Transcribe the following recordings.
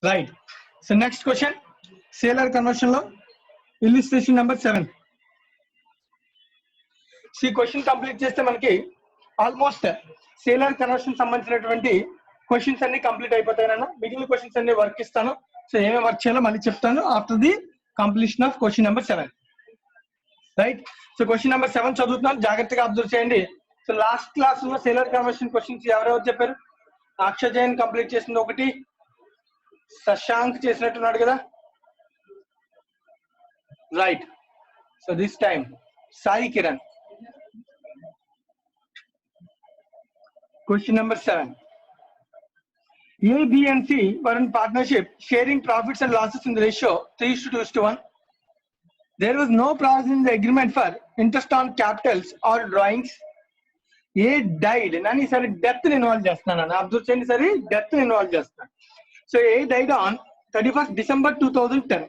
Right. So next question, scalar conversion law, illustration number 7. See question complete చేస్తే మనకి almost scalar conversion సంబంధించినటువంటి questions అన్ని complete అయిపోతాయన్న. మిగిలిన questions అన్ని వర్క్ ఇస్తాను. సో ఏమేమి వర్క్ చేయాలో మళ్ళీ చెప్తాను after the completion of question number 7. Right. So question number 7 చదువుతున్నాను, జాగ్రత్తగా అబ్జర్వ్ చేయండి. సో లాస్ట్ క్లాస్ లో స్కేలార్ కన్వర్షన్ క్వశ్చన్స్ ఎవరెవరు చెప్పారు? అక్షయ్ జైన్ కంప్లీట్ చేసింది ఒకటి, శశాంక్ చేసినట్టున్నాడు కదా. Right. So this time Sai Kiran. Question number 7. A, B and C were in partnership, sharing profits and losses in the ratio 3:2:1. There was no clause in the agreement for interest on capitals or drawings. A died. Nani sari death involved chestunana. Observe cheyandi sari death involved chestunna. So A died on 31st December 2010.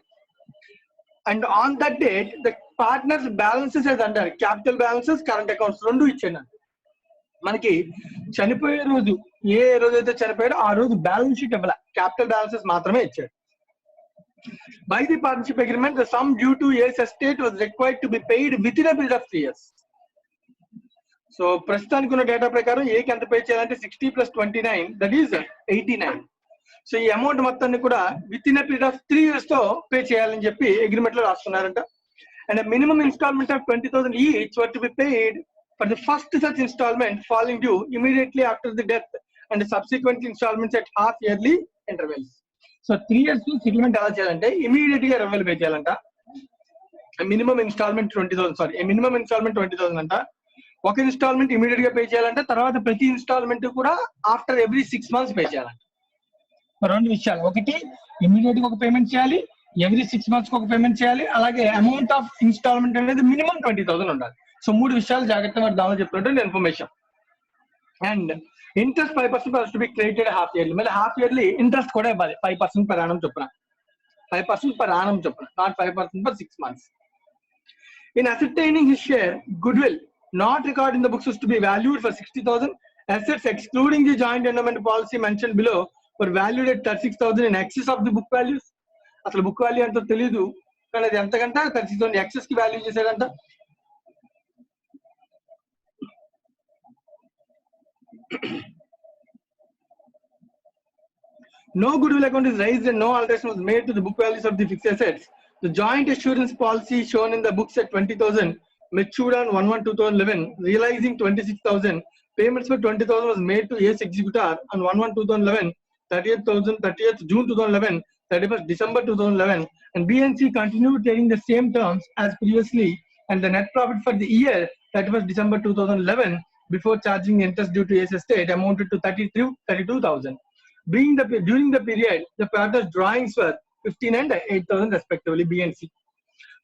And on that date, the partners' balances as under capital balances, current accounts rendu ichchana. మనకి చనిపోయే రోజు ఏ రోజు అయితే చనిపోయాడో ఆ రోజు balance sheet ఇవ్వాల, capital balances మాత్రమే ఇచ్చాడు. By the partnership agreement the sum due to his estate was required to be paid within a period of 3 years. So ప్రస్తుతానికి ఉన్న డేటా ప్రకారం ఏకి ఎంత పే చేయాలంటే 60 + 29 దట్ ఈస్ 89. సో ఈ అమౌంట్ మొత్తాన్ని కూడా within a period of 3 years తో పే చేయాలని చెప్పి అగ్రిమెంట్ లో రాసుకున్నారంట. And minimum instalment of 20,000 each were to be paid for the first such installment falling due immediately after the death and the subsequent installments at half yearly intervals. So 3 years settlement ఎలా చేయాలంటే immediate గా 20,000 pay చేయాలంట. Minimum instalment 20,000 అంట. ఒక instalment immediate గా pay చేయాలంటే, తర్వాత ప్రతి ఇన్స్టాల్మెంట్ కూడా ఆఫ్టర్ ఎవ్రీ 6 months పే చేయాలంట. రెండు విషయాలు, ఒకటి ఇమీడియట్ గా ఒక పేమెంట్ చేయాలి, ఎవ్రీ 6 months ఒక పేమెంట్ చేయాలి, అలాగే అమౌంట్ ఆఫ్ ఇన్స్టాల్మెంట్ అనేది మినిమం 20,000 ఉండాలి. సో 3 విషయాలు జాగ్రత్తగా దానిలో చెప్తున్నట్టు information. And interest 5% to be credited half yearly. మళ్ళీ హాఫ్ ఇయర్లీ ఇంట్రెస్ట్ కూడా ఇవ్వాలి 5% per annum చొప్పున, 5% per annum చొప్పున, not 5% for 6 months. In ascertaining his share, goodwill not recorded in the books is to be valued for 60,000. Assets excluding the joint endowment policy mentioned below were valued at 36,000 in excess of the book values. అసలు book value ఎంతో తెలీదు, కానీ అది ఎంతకంటే 36,000 excess కి value చేశాడంట. No goodwill account is raised and no alteration was made to the book values of the fixed assets. The joint assurance policy shown in the books at 20,000 matured on 1/1/2011, realizing 26,000. Payments for 20,000 was made to ACE executor on 1/1/2011, 30th June 2011, 31st December 2011, and BNC continued taking the same terms as previously, and the net profit for the year 31st December 2011 before charging interest due to ACE estate amounted to 32,000. During the period, the partners' drawings were 15 and 8,000 respectively, BNC.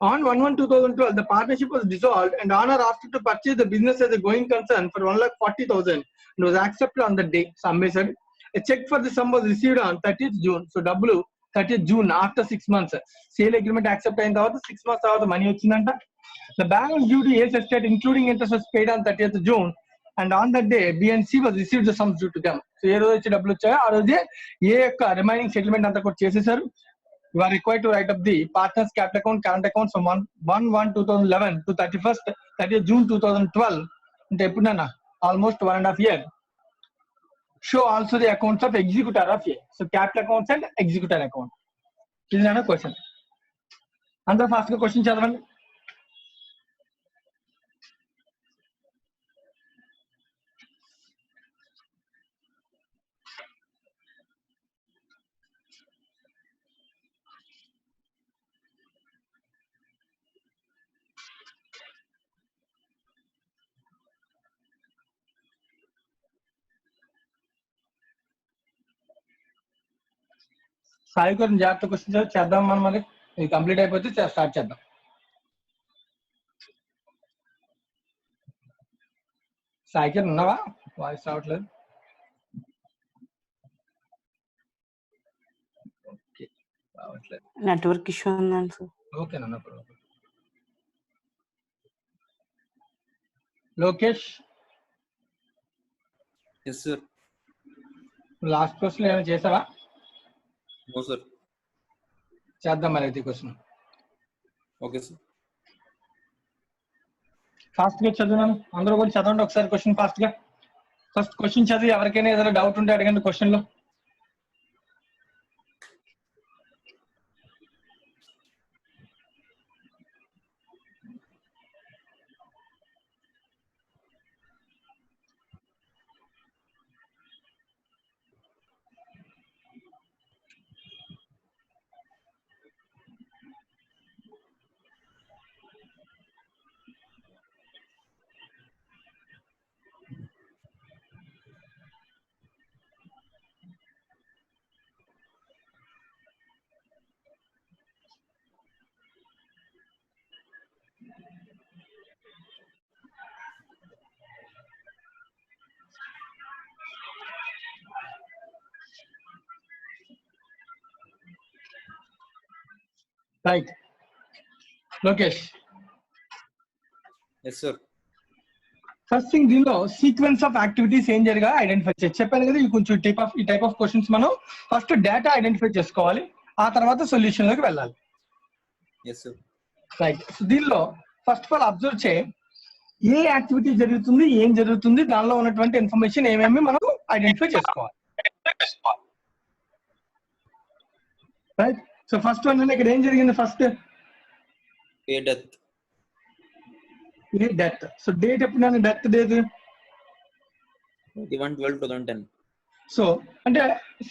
On 1/1/2012, the partnership was dissolved and honor asked to purchase the business as a going concern for 1,40,000 and was accepted on the day. Some said a check for the sum was received on 30th June. So W 30th June after 6 months. Sale agreement accepted in the 6 months after money వచ్చిందంట. The balance due to ACE estate including interest was paid on 30th June. And on that day, BNC was received the sums due to them. So ఏ రోజు వచ్చి డబ్బులు వచ్చాయో ఆ రోజే ఏ యొక్క remaining settlement అంతా కూడా చేసేసారు. You are required to write up the partners capital account, current accounts from 1/1/2011 to 30th June 2012. అంటే ఎప్పుడన్నా almost 1.5 years. Show also the accounts of executor of A. So capital accounts and executor account. This is another question. అందరూ fast గా question చదవండి. సాయి గారు జాగ్రత్త question చేద్దాం మనం, మరి ఇది కంప్లీట్ అయిపోతే స్టార్ట్ చేద్దాం. సాయి గారు ఉన్నావా? వాయిస్ రావట్లేదు. నెట్వర్క్ ఇష్యూ ఉందండి సార్. ఓకే నన్న Lokesh. Yes sir. Last question ఏమైనా చేసావా? No, sir. చేద్దాం మరి అయితే క్వశ్చన్. Okay, sir. ఫాస్ట్ గా చదివాను, అందరూ కూడా చదవండి ఒకసారి క్వశ్చన్ ఫాస్ట్ గా. ఫస్ట్ క్వశ్చన్ చదివి ఎవరికైనా ఏదైనా డౌట్ ఉంటే అడగండి క్వశ్చన్ లో. Right Lokesh. Yes, sir. First thing దీనిలో సీక్వెన్స్ ఆఫ్ యాక్టివిటీస్ ఏం జరిగా ఐడెంటిఫై చేసి చెప్పాను కదా. ఈ కొంచెం ఈ టైప్ ఆఫ్ క్వశ్చన్స్ మనం ఫస్ట్ డేటా ఐడెంటిఫై చేసుకోవాలి, ఆ తర్వాత సొల్యూషన్ లోకి వెళ్ళాలి. Yes, sir. రైట్. దీనిలో ఫస్ట్ ఆఫ్ ఆల్ అబ్జర్వ్ చేయి, ఏ యాక్టివిటీ జరుగుతుంది, ఏం జరుగుతుంది, దానిలో ఉన్నటువంటి ఇన్ఫర్మేషన్ ఏమేమి మనం ఐడెంటిఫై చేసుకోవాలి. రైట్. సో ఫస్ట్ వన్ ఇక్కడ ఏం జరిగింది, first A death. A death. So date ఎప్పుడు, డెత్ డేట్ 21/12/2010. సో అంటే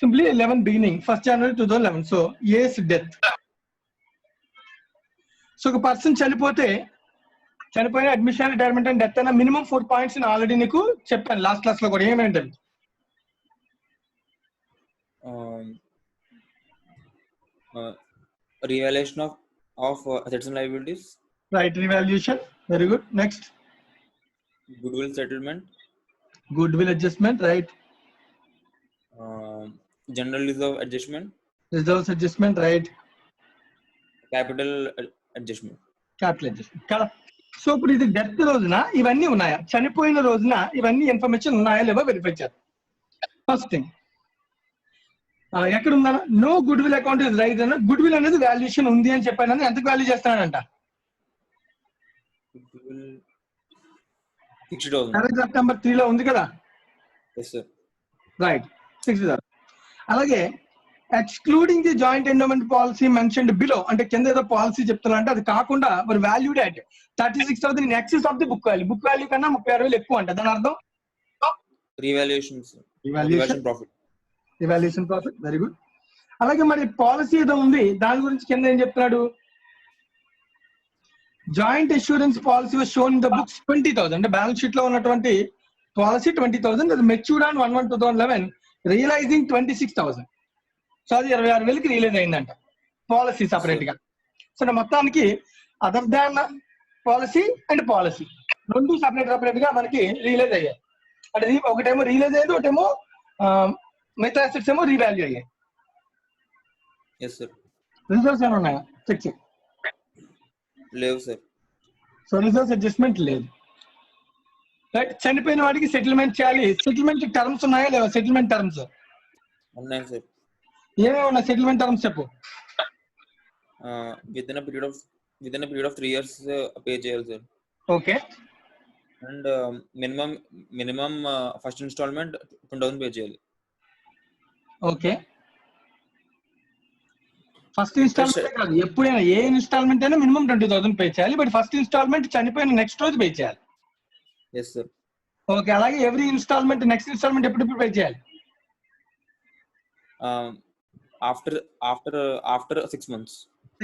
simply 11 beginning 1st January 2011. So A's death. So ఒక పర్సన్ చనిపోయిన అడ్మిషన్, రిటైర్మెంట్ అండ్ డెత్ అన్న మినిమం 4 పాయింట్స్ ఆల్రెడీ నీకు చెప్పాను లాస్ట్ క్లాస్ లో కూడా. ఏమేంటది? Revaluation of assets and liabilities. Right, revaluation. Very good. Next. Goodwill settlement. Goodwill adjustment, right. General reserve adjustment. Reserves adjustment, right. Capital adjustment. Capital adjustment. Correct. So ఇప్పుడు ఇది death రోజున ఇవన్నీ ఉన్నాయా, చనిపోయిన రోజున ఇవన్నీ ఇన్ఫర్మేషన్ ఉన్నాయా లేవో వెరిఫై చేయాలి. ఫస్ట్ థింగ్ ఎక్కడ ఉందా, no goodwill account is right అన్న. గుడ్ విల్ అనేది వాల్యుయేషన్ ఉంది అని చెప్పాను, ఎంతకు వాల్యూ చేస్తానంట? 60,000. పారాగ్రాఫ్ నెంబర్ 3 లో ఉంది కదా. Yes, sir. రైట్, 60,000. అలాగే excluding the joint endowment policy mentioned below, అంటే కింద ఏదో పాలసీ చెప్తున్నా అంటే అది కాకుండా మరి valued at 36,000 in excess of the book value. Book value కన్నా 36,000 ఎక్కువ అంటే దాని అర్థం Revaluation, sir. Revaluation profit. Revaluation profit. Very good. అలాగే మరి పాలసీ ఏదో ఉంది, దాని గురించి కింద ఏం చెప్తున్నాడు? Joint assurance policy was shown in the books 20,000. అంటే బ్యాలెన్స్ షీట్ లో ఉన్నటువంటి పాలసీ 20,000. అది మెచ్యూర్డ్ ఆన్ 1/1/2011, రియలైజింగ్ 26,000. సో అది 26,000కి రియలైజ్ అయిందంట పాలసీ సపరేట్ గా. సో మొత్తానికి other than policy and policy రెండు సపరేట్ గా మనకి రియలైజ్ అయ్యాయి. అంటే ఒకటేమో రియలైజ్ అయ్యేది, ఒకటేమో మిగతా అసెట్స్ ఏమో రీవాల్యూ అయ్యాయి. Yes, sir. రిజర్వ్స్ ఏమైనా ఉన్నాయా చెక్ చేయి. లేవు సార్. సో రిజర్వ్స్ అడ్జస్ట్మెంట్ లేదు. రైట్. చనిపోయిన వాడికి సెటిల్మెంట్ చేయాలి. సెటిల్మెంట్ టర్మ్స్ ఉన్నాయా లేవా? సెటిల్మెంట్ టర్మ్స్ ఉన్నాయి సార్. ఏమేమి ఉన్నాయి సెటిల్మెంట్ టర్మ్స్ చెప్పు. within a period of 3 years pay చేయాలి sir. Okay. And minimum first instalment 20,000 pay చేయాలి. ఓకే. ఫస్ట్ ఇన్స్టాల్మెంట్ కాదు, ఎప్పుడైనా ఏ ఇన్స్టాల్మెంట్ అయినా మినిమం 20,000 పే చేయాలి. బట్ ఫస్ట్ ఇన్స్టాల్మెంట్ చనిపోయిన నెక్స్ట్ రోజు పే చేయాలి. Yes sir. ఓకే. అలాగే ఎవ్రీ ఇన్స్టాల్మెంట్ నెక్స్ట్ ఇన్స్టాల్మెంట్ ఎప్పుడు పే చేయాలి? After 6 months.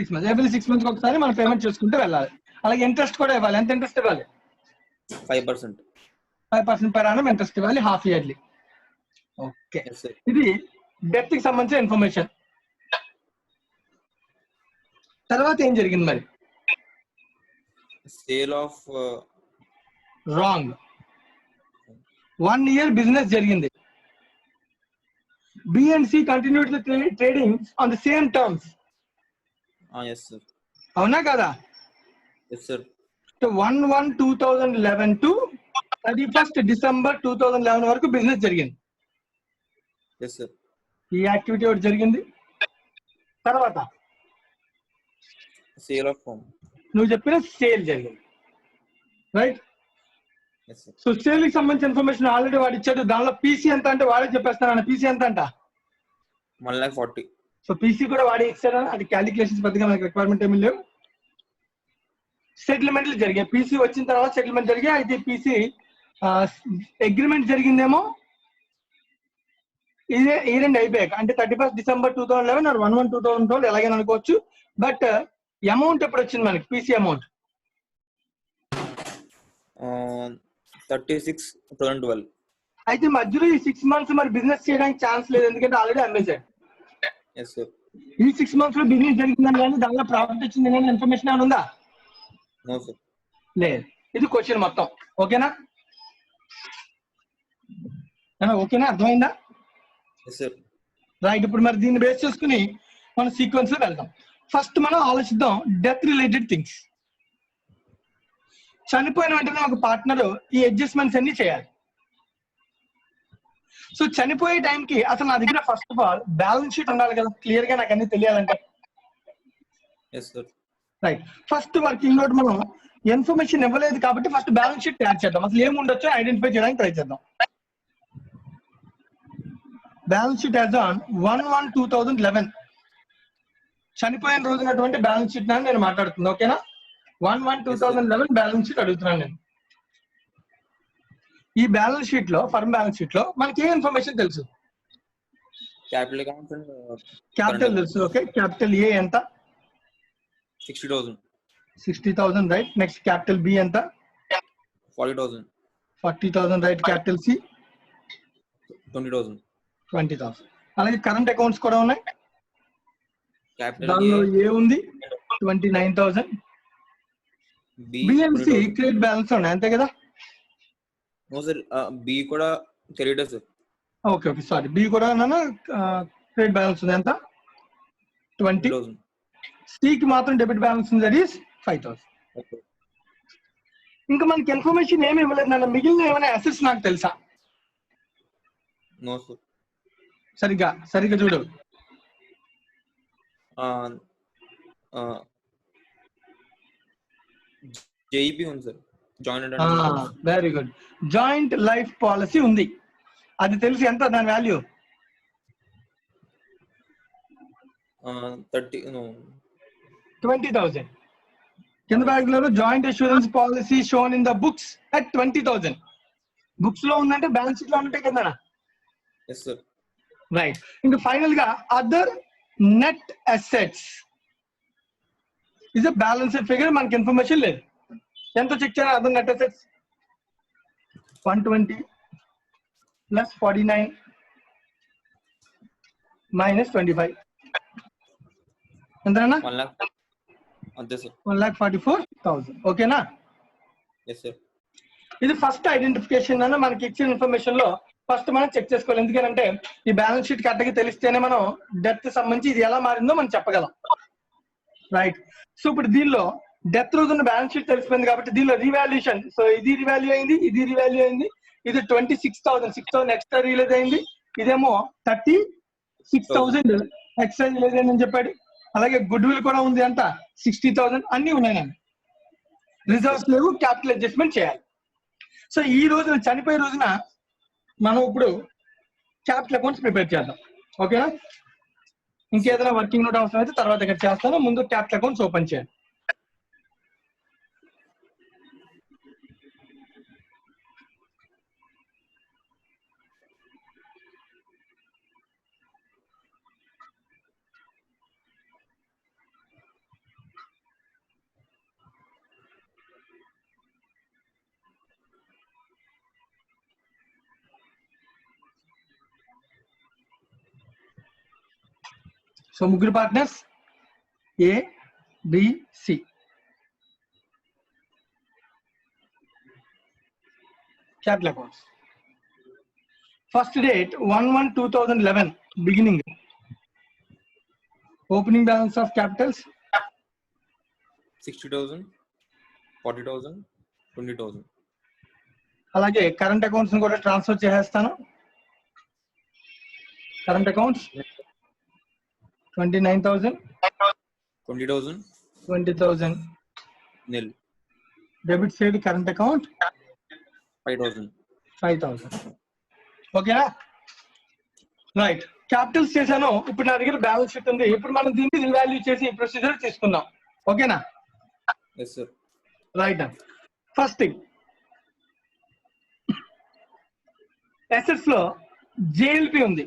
6 months. Every 6 months ఒకసారి మనం పేమెంట్ చేసుకుంటూ వెళ్ళాలి. అలాగే ఇంట్రెస్ట్ కూడా ఇవ్వాలి. ఎంత ఇంట్రెస్ట్ ఇవ్వాలి? 5%. 5% per annum ఇంట్రెస్ట్ ఇవ్వాలి, హాఫ్ ఇయర్లీ. ఓకే. ఇది డెత్ కి సంబంధించిన ఇన్ఫర్మేషన్. తర్వాత ఏం జరిగింది మరి? Sale of wrong. 1 year business జరిగింది. B&C continued the trading on the same terms. yes sir. అవునా కదా? Yes sir. So 1/1/2011 to 31st December 2011 వరకు బిజినెస్ జరిగింది. Yes sir. ఈ యాక్టివిటీ ఒకటి జరిగింది. తర్వాత సేల్ ఆఫ్ హోమ్. నువ్వు చెప్పిన సేల్ జరిగింది, right? Yes, sir. So sale కి సంబంధించిన ఇన్ఫర్మేషన్ ఆల్రెడీ వాడు ఇచ్చాడు. దానిలో పీసీ ఎంత అంటే వాడే చెప్పేస్తాను. పీసీ ఎంత అంట? 1,40,000. సో పీసీ కూడా వాడే ఇచ్చాడు. అది క్యాలిక్యులేషన్స్ పెద్దగా మనకి రిక్వైర్మెంట్ ఏమీ లేవు. సెటిల్మెంట్లు జరిగాయి. పీసీ వచ్చిన తర్వాత సెటిల్మెంట్ జరిగాయి. అయితే పీసీ అగ్రిమెంట్ జరిగిందేమో ఇదే ఈ రెండు అయిపోయాక, అంటే 31st December 2011 ఆర్ 1/1/2012 ఎలాగైనా అనుకోవచ్చు. బట్ అమౌంట్ ఎప్పుడు వచ్చింది మనకి? PC amount 36,2012. అయితే మధ్యలో ఈ 6 months మరి బిజినెస్ చేయడానికి ఛాన్స్ లేదు, ఎందుకంటే ఆల్రెడీ అమ్మేశాడు. Yes, sir. ఈ 6 months లో బిజినెస్ జరిగిందని కానీ దానిలో ప్రాఫిట్ వచ్చింది కానీ ఇన్ఫర్మేషన్ ఏమైనా ఉందా? No, sir. లేదు. ఇది క్వశ్చన్ మొత్తం. ఓకేనా? ఓకేనా? అర్థమైందా? Yes, sir. రైట్. ఇప్పుడు మరి దీన్ని బేస్ చేసుకుని మనం సీక్వెన్స్ లో వెళ్దాం. ఫస్ట్ మనం ఆలోచిద్దాం డెత్ రిలేటెడ్ థింగ్స్. చనిపోయిన వెంటనే ఒక పార్ట్నర్ ఈ అడ్జస్ట్మెంట్స్ అన్ని చేయాలి. సో చనిపోయే టైంకి అసలు నా దగ్గర first of all balance sheet ఉండాలి కదా, క్లియర్ గా నాకు అన్ని తెలియాలంటే. Yes, sir. Right. First working note మనం ఇన్ఫర్మేషన్ ఇవ్వలేదు కాబట్టి ఫస్ట్ బ్యాలెన్స్ షీట్ తయారు చేద్దాం. అసలు ఏమి ఉండొచ్చో ఐడెంటిఫై చేయడానికి ట్రై చేద్దాం. బ్యాలెన్స్ షీట్ యాజ్ ఆన్ 1/1/2011 చనిపోయిన రోజునటువంటి బ్యాలెన్స్ షీట్ నేను మాట్లాడుతుంది. ఓకేనా? 1/1/2011 బ్యాలెన్స్ షీట్ అడుగుతున్నాను నేను. ఈ బ్యాలెన్స్ షీట్ లో, ఫర్మ్ బ్యాలెన్స్ షీట్ లో మనకి ఏ ఇన్ఫర్మేషన్ తెలుసు? Capital accounts and క్యాపిటల్ తెలుసు. ఓకే. క్యాపిటల్ ఏ ఎంత? 60,000. 60,000, రైట్. నెక్స్ట్ క్యాపిటల్ బి ఎంత? 40,000. 40,000, రైట్. Capital C 20,000. 20,000. అలాగే కరెంట్ అకౌంట్స్ కూడా ఉన్నాయి. Capital దానిలో ఏ ఉంది? 29,000. B BMC 20,000. క్రెడిట్ బ్యాలెన్స్ ఉన్నాయి, అంతే కదా? No, sir. B కూడా credit, sir. Okay okay, sorry. B కూడా క్రెడిట్ బ్యాలెన్స్ ఉంది, ఎంత? 20,000. 20,000. సికి మాత్రం డెబిట్ బ్యాలెన్స్ ఉంది, దట్ ఈస్ 5,000. Okay. ఇంకా మనకి ఇన్ఫర్మేషన్ ఏమి ఇవ్వలేదు నాన్న. మిగిలిన ఏమైనా అసెట్స్ నాకు తెలుసా? No, sir. సరిగ్గా చూడు. JEP ఉంది, sir. Joint and very good. Joint life policy ఉంది, అది తెలుసు. ఎంత దాని వాల్యూ? 20,000. కింద బ్యాగ్ లో joint insurance policy shown in the books at 20,000. Books లో ఉందంటే బ్యాలెన్స్ షీట్ లో ఉంటాయి కదా. Yes, sir. రైట్. ఇంకా ఫైనల్ గా other net assets is a balanced figure. మనకి ఇన్ఫర్మేషన్ లేదు. ఎంత చెక్ చేయాలి? Other net assets 120 plus 49 minus 25 ఎంతనా? 1 lakh. అంతే, sir. 1,44,000. ఓకేనా? Yes, sir. ఇది ఫస్ట్ ఐడెంటిఫికేషన్ అన్న మనకి ఇచ్చిన ఇన్ఫర్మేషన్ లో ఫస్ట్ మనం చెక్ చేసుకోవాలి. ఎందుకంటే ఈ బ్యాలెన్స్ షీట్ కరెక్ట్ గా తెలిస్తేనే మనం డెత్ సంబంధించి ఇది ఎలా మారిందో మనం చెప్పగలం. రైట్. సో ఇప్పుడు దీనిలో డెత్ రోజున్న బ్యాలెన్స్ షీట్ తెలిసిపోయింది కాబట్టి దీనిలో రీవాల్యుయేషన్. సో ఇది రివాల్యూ అయింది, ఇది రివాల్యూ అయింది. ఇది 26,000 ఎక్స్ట్రా రిలీజ్ అయింది. ఇదేమో 36,000 ఎక్స్ట్రా రిలీజ్ అయిందని చెప్పాడు. అలాగే గుడ్ విల్ కూడా ఉంది, అంత 60,000. అన్ని ఉన్నాయి. నేను రిజర్వ్స్ లేవు, క్యాపిటల్ అడ్జస్ట్మెంట్ చేయాలి. సో ఈ రోజున చనిపోయే రోజున మనం ఇప్పుడు క్యాపిటల్ అకౌంట్స్ ప్రిపేర్ చేద్దాం. ఓకేనా? ఇంకేదైనా వర్కింగ్ నోట్ అవసరం అయితే తర్వాత ఇక్కడ చేస్తాను. ముందు క్యాపిటల్ అకౌంట్స్ ఓపెన్ చేయాలి. సో ముగ్గురు partners A, B, C. Capital accounts first date 1/1/2011 beginning. Opening balance of capitals 60,000, 40,000, 20,000. అలాగే కరెంట్ అకౌంట్స్ కూడా ట్రాన్స్ఫర్ చేసేస్తాను. Current accounts 29,000, 20,000 20,000. nil, Debit side current account 5,000. 5,000. ఓకేనా? రైట్. క్యాపిటల్స్ చేశాను. ఇప్పుడు నా దగ్గర బ్యాలెన్స్ షీట్ ఉంది. ఇప్పుడు మనం దీన్ని రివాల్యూ చేసి ప్రొసీజర్ తీసుకుందాం. ఓకేనా? Yes, sir. Right. First thing, assets లో జేఎల్పి ఉంది.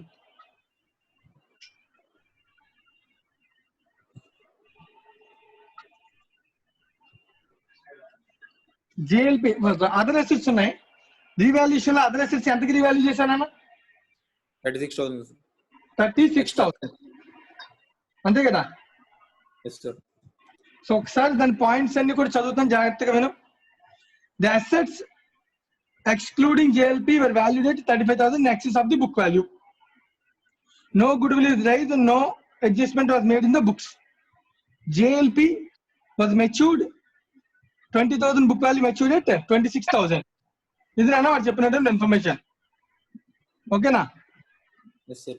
జేఎల్పి అదర్ అసెట్స్ ఉన్నాయి. రీవాల్యూషన్ లో అదర్ అసెట్స్ ఎంతకి రీవాల్యూ చేశానన్నా? 36,000. 36,000. అంతే కదా? Yes, sir. సో ఒకసారి దాని పాయింట్స్ అన్ని కూడా చదువుతాం, జాగ్రత్తగా విను. The assets excluding JLP were valued at 35,000 in excess of the book value. No goodwill is raised and no adjustment was made in the books. JLP was matured 20,000, book value matured at 26,000. This is what చెప్పినట్టు information. Okay na? Yes, sir.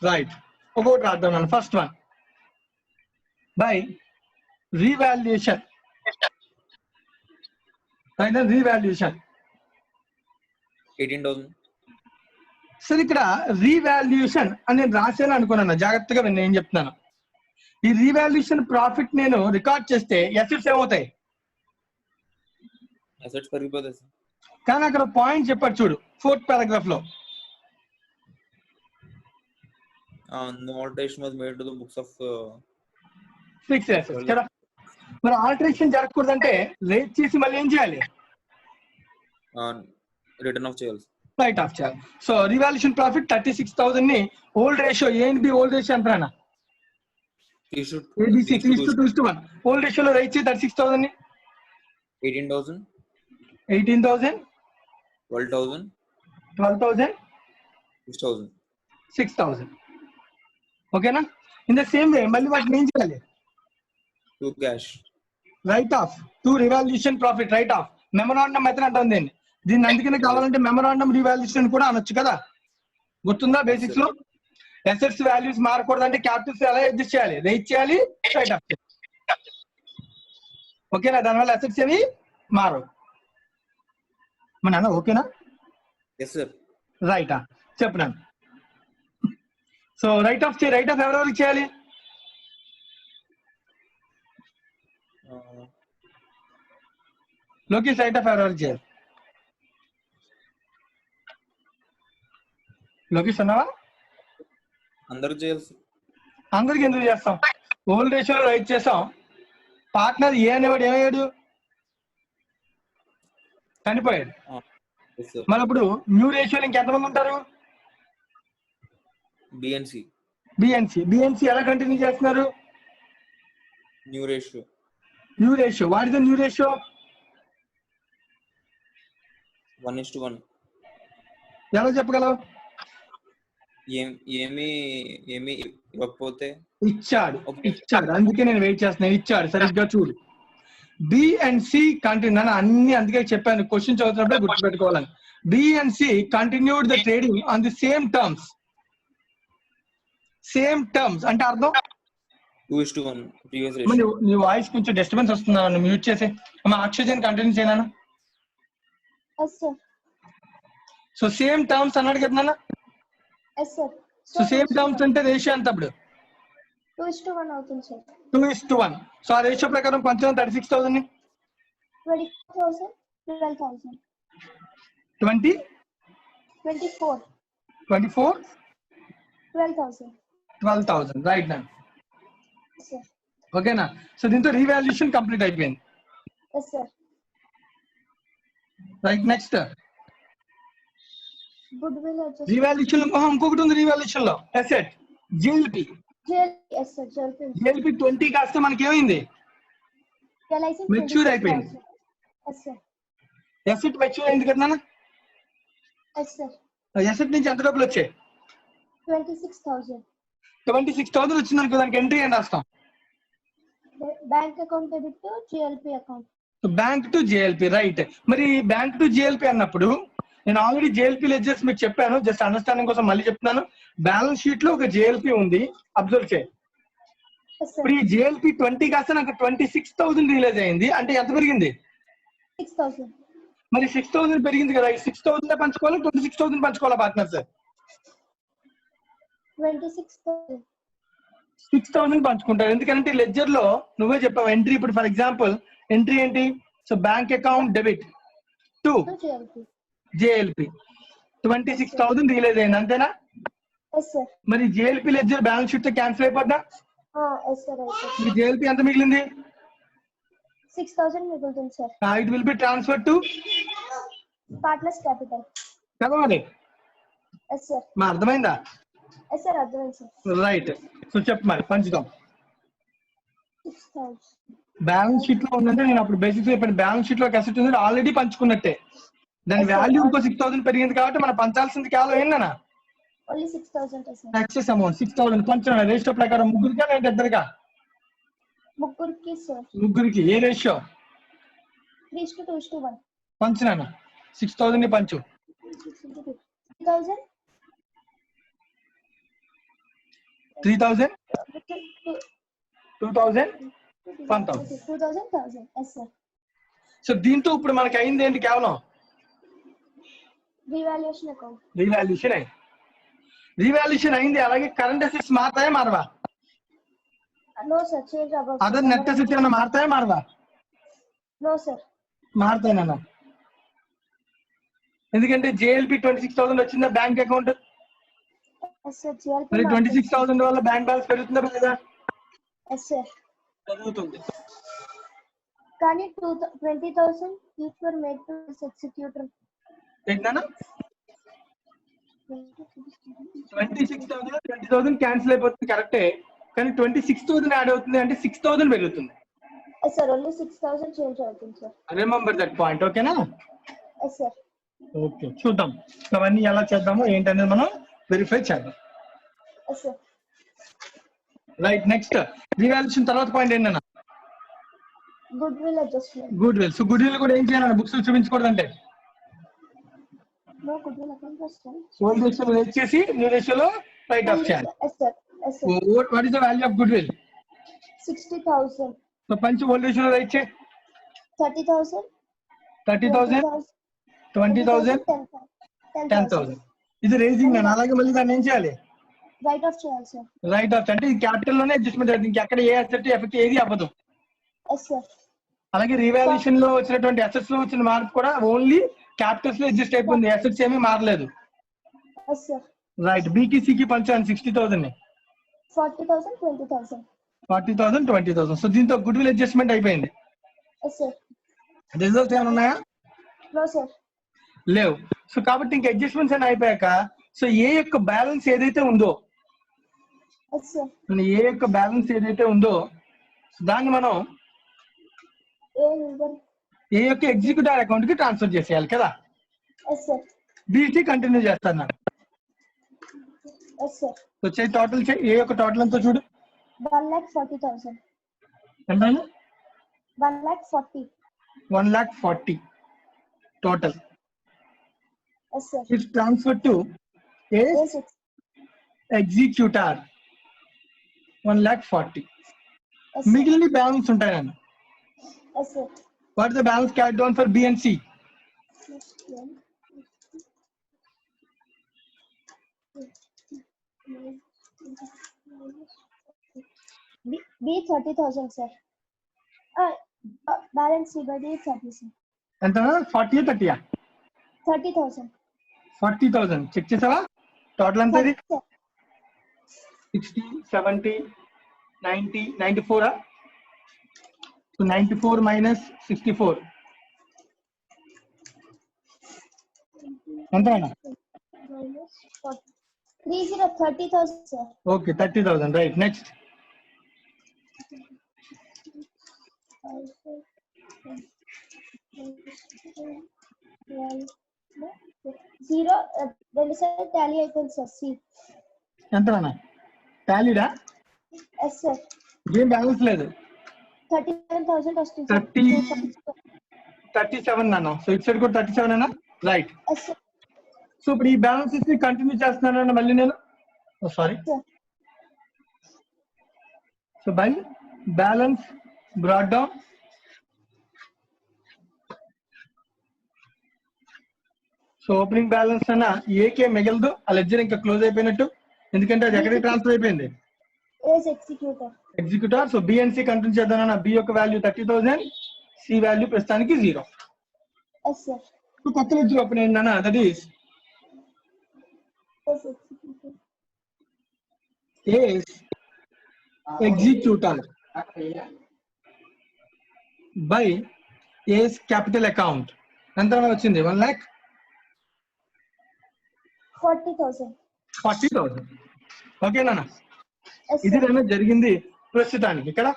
Right. About రాద్దాం. First one, by revaluation. Right, revaluation. 18,000. సరే, ఇక్కడ revaluation అని నేను రాశాను అనుకున్నాను. జాగ్రత్తగా నేను ఏం చెప్తున్నాను. ఈ రీవాల్యూషన్ ప్రాఫిట్ నేను రికార్డ్ చేస్తే అసెట్స్ ఏమవుతాయి? Assets పెరిగిపోతాయి, sir. కానీ అక్కడ పాయింట్ చెప్పాడు చూడు, 4th paragraph లో. No alteration was made to the books of fixed assets కదా. మరి ఆల్టరేషన్ జరగకూడదంటే రేట్ చేసి మళ్ళీ ఏం చేయాలి? రిటర్న్ ఆఫ్ చేయాలి. రైట్ ఆఫ్ చేయాలి. సో రీవాల్యూషన్ ప్రాఫిట్ 36,000 ని old ratio, A and B old ratio ఎంత రానా? ABC 3:1. ఓల్డ్ రేషియోలో రేట్ చేసి 36,000 ని 18,000, 18,000, 12,000, 12,000, 6,000. 6,000. ఓకేనా? ఇన్ ద సేమ్ వే మళ్ళీ వాటిని ఏం చేయాలి? To cash. Write off to revaluation profit, write off. Memorandum method అంటాం దీన్ని. దీన్ని అందుకనే కావాలంటే మెమరాండం రివాల్యూషన్ కూడా అనొచ్చు కదా. గుర్తుందా బేసిక్స్ లో? అసెట్స్ వాల్యూస్ మారకూడదంటే క్యాపిటల్స్ ఎలా అడ్జస్ట్ చేయాలి? రేట్ చేయాలి, రైట్ ఆఫ్ చేయాలి. ఓకేనా? దానివల్ల అసెట్స్ ఏవి మారవు. మన అన్న ఓకేనా? Yes, sir. రైటా? చెప్పినాను. So right of right of ఎవరెవరికి చేయాలి? లోకేష్, రైట్ ఆఫ్ ఎవరెవరికి చేయాలి? లోకేష్ అన్నావా? అందరూ చేయాలి, sir. అందరికి ఎందుకు చేస్తాం? ఓల్డ్ రేషియోలో రైట్ చేస్తాం. పార్ట్నర్ ఏ అనేవాడు ఏమయ్యాడు? చనిపోయాడు. Yes, sir. మరి ఇప్పుడు న్యూ రేషియోలో ఇంకెంతమంది ఉంటారు? BNC. బిఎన్సి ఎలా కంటిన్యూ చేస్తున్నారు? New ratio. New ratio. What is the new ratio? 1:1. ఎలా చెప్పగలవు? ఏమి ఇవ్వకపోతే ఇచ్చాడు. అందుకే నేను వెయిట్ చేస్తున్నాను. ఇచ్చాడు, సరిగ్గా చూడు. B and C continue. అన్ని అందుకే చెప్పాను, క్వశ్చన్ చదువుతున్నప్పుడే గుర్తుపెట్టుకోవాలని. B and C continued the trading on the same terms. Same terms అంటే అర్థం 2:1 previous ratio. నీ వాయిస్ కొంచెం డిస్టర్బెన్స్ వస్తుందా? మ్యూట్ చేసి అమ్మా. ఆక్సిజన్ కంటిన్యూ చేయనా? సో సేమ్ టర్మ్స్ అన్నాడు కదా. సో సేమ్ టర్మ్స్ అంటే రేషియో ఎంత అప్పుడు? 2:1 అవుతుంది సార్. 2:1. సో ఆ రేషియో ప్రకారం పంచడం 36,000 ని 24,000, 12,000. 20, 24, 24, 12,000. 12,000. రైట్ నా? Yes, sir. ఓకేనా? సో దీంతో రీవాల్యూషన్ కంప్లీట్ అయిపోయింది. Yes, sir. Right. Next Goodwill adjustment. Revaluation లో ఇంకొకటి ఉంది. రీవాల్యూషన్ లో asset GLP. Yes, sir. GLP 20 కాస్త మనకి ఏమైంది? Realizing Mature అయిపోయింది. 26,000. Yes, sir. అసెట్ మెచ్యూర్ అయింది కదా. Yes, sir. అసెట్ నుంచి ఎంత డబ్బులు వచ్చాయి? 26,000. 26,000 వచ్చింది అనుకో, దానికి ఎంట్రీ అని రాస్తాం. Bank account debit to GLP account. Bank to GLP. Right. మరి బ్యాంక్ టు జిఎల్పి అన్నప్పుడు నేను ఆల్రెడీ జేఎల్పీ లెడ్జర్స్ మీకు చెప్పాను, జస్ట్ అండర్స్టాండింగ్ కోసం మళ్ళీ చెప్తున్నాను. బ్యాలెన్స్ షీట్ లో ఒక జేఎల్పీ ఉంది, అబ్జర్వ్ చేయి. Yes, sir. ఇప్పుడు ఈ జేఎల్పీ 20 కాస్త నాకు 26,000 రిలీజ్ అయింది, అంటే ఎంత పెరిగింది? 6,000. మరి 6,000 పెరిగింది కదా, ఈ 6,000 పంచుకోవాలి, 26,000 పంచుకోవాలా పార్ట్నర్ సార్? 26,000. 6,000 పంచుకుంటారు, ఎందుకంటే లెడ్జర్ లో నువ్వే చెప్పావు ఎంట్రీ. ఇప్పుడు ఫర్ ఎగ్జాంపుల్ ఎంట్రీ ఏంటి? So bank account debit to No GLP. JLP 26,000 release అయింది, అంతేనా? Yes, sir. మరి జేఎల్పీ లెడ్జర్ బ్యాలెన్స్ షీట్ తో క్యాన్సిల్ అయిపోద్దా? Yes, sir. Yes, sir. మీ జేఎల్పీ ఎంత మిగిలింది? 6,000 మిగులుతుంది, sir. It will be transfer to Partners capital. కదా మరి. Yes, sir. మా అర్థమైందా? Yes, sir. అర్థమైంది, sir. రైట్. సో చెప్పు మరి, పంచుదాం. 6,000. బ్యాలెన్స్ షీట్ లో ఉందంటే నేను అప్పుడు బేసిక్స్ చెప్పాను, బ్యాలెన్స్ షీట్ లో అసెట్ ఉంది ఆల్రెడీ పంచుకున్నట్టే, దాని Yes, sir. వాల్యూ ఇంకో 6,000 పెరిగింది కాబట్టి మనం పంచాల్సింది కేవలం ఏంటన్నా Only 6,000, sir. ఎక్సెస్ అమౌంట్ 6,000 పంచడం. రేషియో ప్రకారం ముగ్గురికా లేదా ఇద్దరికా? ముగ్గురికి, sir. ముగ్గురికి. ఏ రేషియో? 3:2:1. పంచునా 6,000 ని పంచు. 3,000. 3,000 2,000 1,000. 2,000. Yes, sir. సో దీంతో ఇప్పుడు మనకి అయింది ఏంటి? కేవలం Revaluation account. రీవాల్యూషన్ అయింది. రీవాల్యూషన్ అయింది, అలాగే కరెంట్ అసెట్స్ మారుతాయా మారవా? No, sir. Change about. Other net assets ఏమైనా మారుతాయా మారవా? No, sir. మారుతాయన్నా, ఎందుకంటే జేఎల్పీ 26,000 వచ్చిందా bank account, Yes, sir. GLP. మరి 26,000 వల్ల బ్యాంక్ బ్యాలెన్స్ పెరుగుతుందా లేదా? Yes, sir. పెరుగుతుంది. కానీ 20,000 each were made to this executor. ఏంటన్నా 20,000 క్యాన్సిల్ అయిపోతుంది కరెక్టే, కానీ 26,000 యాడ్ అవుతుంది అంటే 6,000 పెరుగుతుంది. Yes, sir. Only 6,000 change అవుతుంది, sir. రిమెంబర్ దట్ పాయింట్, ఓకేనా? Yes, sir. ఓకే, చూద్దాం అవన్నీ ఎలా చేద్దామో ఏంటనేది మనం వెరిఫై చేద్దాం. Yes, sir. Right. Next revaluation తర్వాత పాయింట్ ఏంటన్నా? Goodwill adjustment. Goodwill. So goodwill కూడా ఏం చేయాలన్నా బుక్స్ చూపించకూడదంటే No goodwill account was done. Old ratio rate చేసి న్యూ రేషియోలో రైట్ ఆఫ్ చేయాలి. Yes, sir. Yes, sir. What is the value of goodwill? 60,000. So పంచి old రేషియోలో write చేయి. 30,000. 30,000 20,000 10,000. ఇది రేజింగ్ నేను, అలాగే మళ్ళీ దాన్ని ఏం చేయాలి? Write off చేయాలి, sir. రైట్ ఆఫ్ అంటే ఇది క్యాపిటల్ లోనే అడ్జస్ట్మెంట్ అవుతుంది, ఇంకెక్కడ ఏ అసెట్ ఎఫెక్ట్ ఏది అవ్వదు. Yes, sir. అలాగే రీవాల్యూషన్ లో వచ్చినటువంటి అసెట్స్ లో వచ్చిన మార్పు కూడా ఓన్లీ క్యాపిటల్స్ లో అడ్జస్ట్ అయిపోయింది, అసెట్స్ ఏమీ మారలేదు. Yes, sir. రైట్. బీకి సికి పంచాను 60,000 ని. 40,000 20,000. 40,000 20,000. సో దీంతో గుడ్ విల్ అడ్జస్ట్మెంట్ అయిపోయింది. Yes, sir. రిజల్ట్స్ ఏమైనా ఉన్నాయా? No, sir. లేవు. సో కాబట్టి ఇంకా అడ్జస్ట్మెంట్స్ అని అయిపోయాక సో ఏ యొక్క బ్యాలెన్స్ ఏదైతే ఉందో, Yes, sir. ఏ యొక్క బ్యాలెన్స్ ఏదైతే ఉందో దాన్ని మనం ఏ యొక్క ఎగ్జిక్యూటివ్ అకౌంట్ కి ట్రాన్స్ఫర్ చేసేయాలి కదా. Yes, sir. బీటీ కంటిన్యూ చేస్తాను నేను. Yes, sir. సో చేయి టోటల్ చేయి, ఏ యొక్క టోటల్ ఎంతో చూడు. 1,40,000. ఎంత? 1,40,000. 1,40,000 total. Yes, sir. It's transfer to A Yes, sir. Executor 1,40,000. Yes, sir. మిగిలిన బ్యాలెన్స్ ఉంటాయి నన్ను. Yes, sir. What is the balance carry down for B and C? B 30,000, sir. Balance C by D 30, sir. ఎంత? 40 30? 30,000. 40,000 check చేసావా? Total ఎంత ఇది? 30, sir. 60 70 90 94. So 94 minus 64 ఎంత? Minus 40. 30,000, sir. Okay 30,000. Right. Next 0 రెండు సార్లు టాలీ అయిపోయింది, సార్. సి ఎంత అన్న? టాలీడా? Yes, sir. ఏం బ్యాలెన్స్ లేదు. 37,000 వస్తుంది, 37 నాన్న. సో ఇటు సైడ్ కూడా 37 అన్నా. రైట్. Yes, sir. సో ఇప్పుడు ఈ బ్యాలెన్సెస్ ని కంటిన్యూ చేస్తున్నానండి మళ్ళీ నేను, sorry. Sir. So by balance brought down, so opening balance అన్న ఏకే మిగలదు, ఆ లెడ్జర్ ఇంకా క్లోజ్ అయిపోయినట్టు, ఎందుకంటే అది ఎక్కడికి ట్రాన్స్ఫర్ అయిపోయింది, As executor. Executor. So B and C continue చేద్దామన్న, బి యొక్క వాల్యూ 30,000, సి వాల్యూ ప్రస్తుతానికి 0. Yes, sir. సో కొత్త లెడ్జర్ ఓపెన్ అయిందన్న, that is As executor. As executor by as capital account. ఎంత వచ్చింది? 40,000. 1,40,000. ఓకేనా? Yes, ఇది sir. జరిగింది ప్రస్తుతానికి ఇక్కడ.